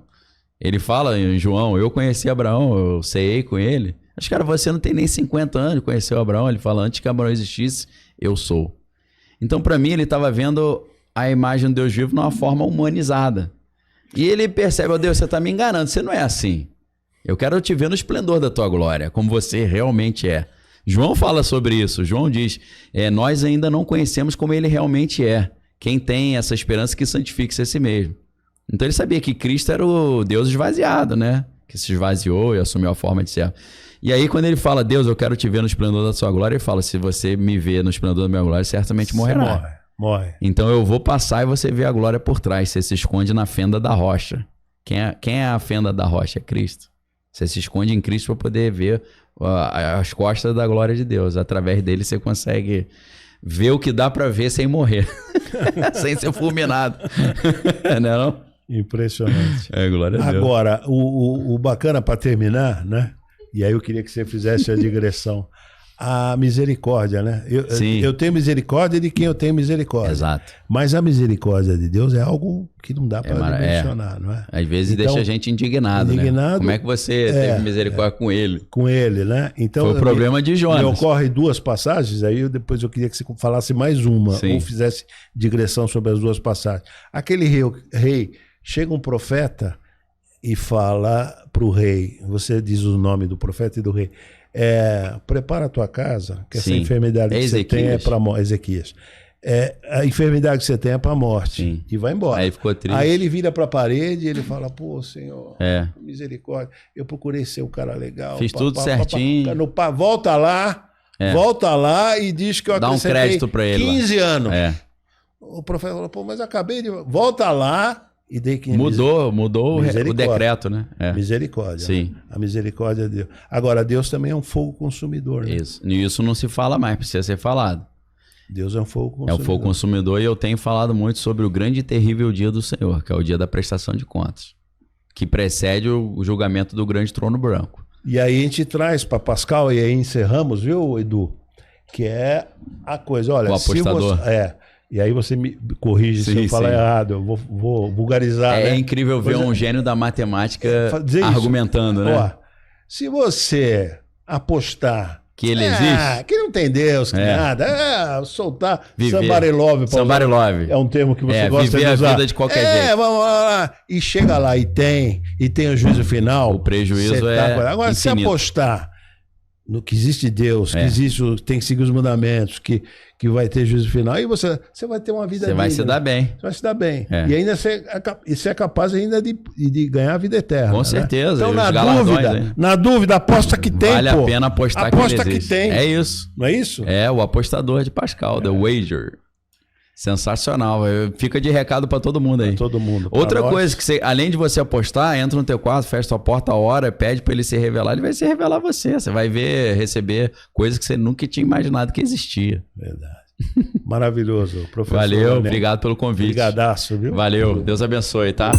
Ele fala em João, eu conheci Abraão, eu ceiei com ele. Mas, cara, você não tem nem 50 anos, conheceu Abraão. Ele fala, antes que Abraão existisse, eu sou. Então, para mim, ele estava vendo a imagem do Deus vivo numa forma humanizada. E ele percebe, ó Deus, você está me enganando, você não é assim. Eu quero te ver no esplendor da tua glória, como você realmente é. João fala sobre isso. João diz, nós ainda não conhecemos como ele realmente é. Quem tem essa esperança que santifique-se a si mesmo. Então ele sabia que Cristo era o Deus esvaziado, né? Que se esvaziou e assumiu a forma de servo. E aí quando ele fala, Deus, eu quero te ver no esplendor da sua glória, ele fala, se você me ver no esplendor da minha glória, certamente morrerá. Morre. Então eu vou passar e você vê a glória por trás. Você se esconde na fenda da rocha. Quem é a fenda da rocha? É Cristo. Você se esconde em Cristo para poder ver as costas da glória de Deus. Através dele você consegue ver o que dá para ver sem morrer. Sem ser fulminado. Não é não? Impressionante. Glória a Deus. Agora, o bacana para terminar, né? E aí eu queria que você fizesse a digressão. a misericórdia, né? Eu tenho misericórdia de quem eu tenho misericórdia. Exato. Mas a misericórdia de Deus é algo que não dá para dimensionar, não é? Às vezes então, deixa a gente indignado, né? Como é que você teve misericórdia com ele? Com ele, né? Então, foi o problema de Jonas. Me ocorre duas passagens, aí depois eu queria que você falasse mais uma, ou fizesse digressão sobre as duas passagens. Aquele rei, chega um profeta e fala para o rei, você diz o nome do profeta e do rei, prepara a tua casa, que essa enfermidade que você tem é para morte. Ezequias. A enfermidade que você tem é para morte. Sim. E vai embora. Aí ficou triste. Aí ele vira para a parede e ele fala, pô, Senhor, misericórdia, eu procurei ser um cara legal. Fiz tudo certinho. Volta lá e diz que eu acrescentei dá um crédito para ele 15 anos. O profeta falou, pô, mas acabei de... Volta lá e dei 15 Mudou o decreto, né? Misericórdia. Sim. Né? A misericórdia de Deus. Agora, Deus também é um fogo consumidor. Né? Isso. E isso não se fala mais, precisa ser falado. Deus é um fogo consumidor. É o fogo consumidor, e eu tenho falado muito sobre o grande e terrível dia do Senhor, que é o dia da prestação de contas, que precede o julgamento do grande trono branco. E aí a gente traz para Pascal, e aí encerramos, viu, Edu? Que é a coisa, olha... O apostador. E aí você me corrige se eu falar errado, eu vou vulgarizar. É incrível ver um gênio da matemática argumentando, né? Ó, se você apostar... Que ele existe? Que não tem Deus, que nada. Soltar viver. Somebody love. Somebody love. É um termo que você gosta de usar. Viver a vida de qualquer jeito. Vamos lá. E chega lá e tem o juízo final. O prejuízo Agora, se apostar no que existe Deus, que existe, tem que seguir os mandamentos, que vai ter juízo final, aí você vai ter uma vida Você vai se dar bem. Você vai se dar bem. E ainda você é capaz ainda de ganhar a vida eterna. Com certeza. Então, na dúvida, aposta que tem, Vale a pena apostar aposta que ele existe. tem. É isso. Não é isso? É o apostador de Pascal, The Wager. Sensacional. Fica de recado para todo mundo aí. Todo mundo. Outra coisa que você, além de você apostar, entra no teu quarto, fecha tua porta a hora, pede para ele se revelar, ele vai se revelar a você. Você vai receber coisas que você nunca tinha imaginado que existia. Verdade. Maravilhoso, professor. Valeu, obrigado pelo convite. Obrigadaço, viu? Valeu, Deus abençoe, tá?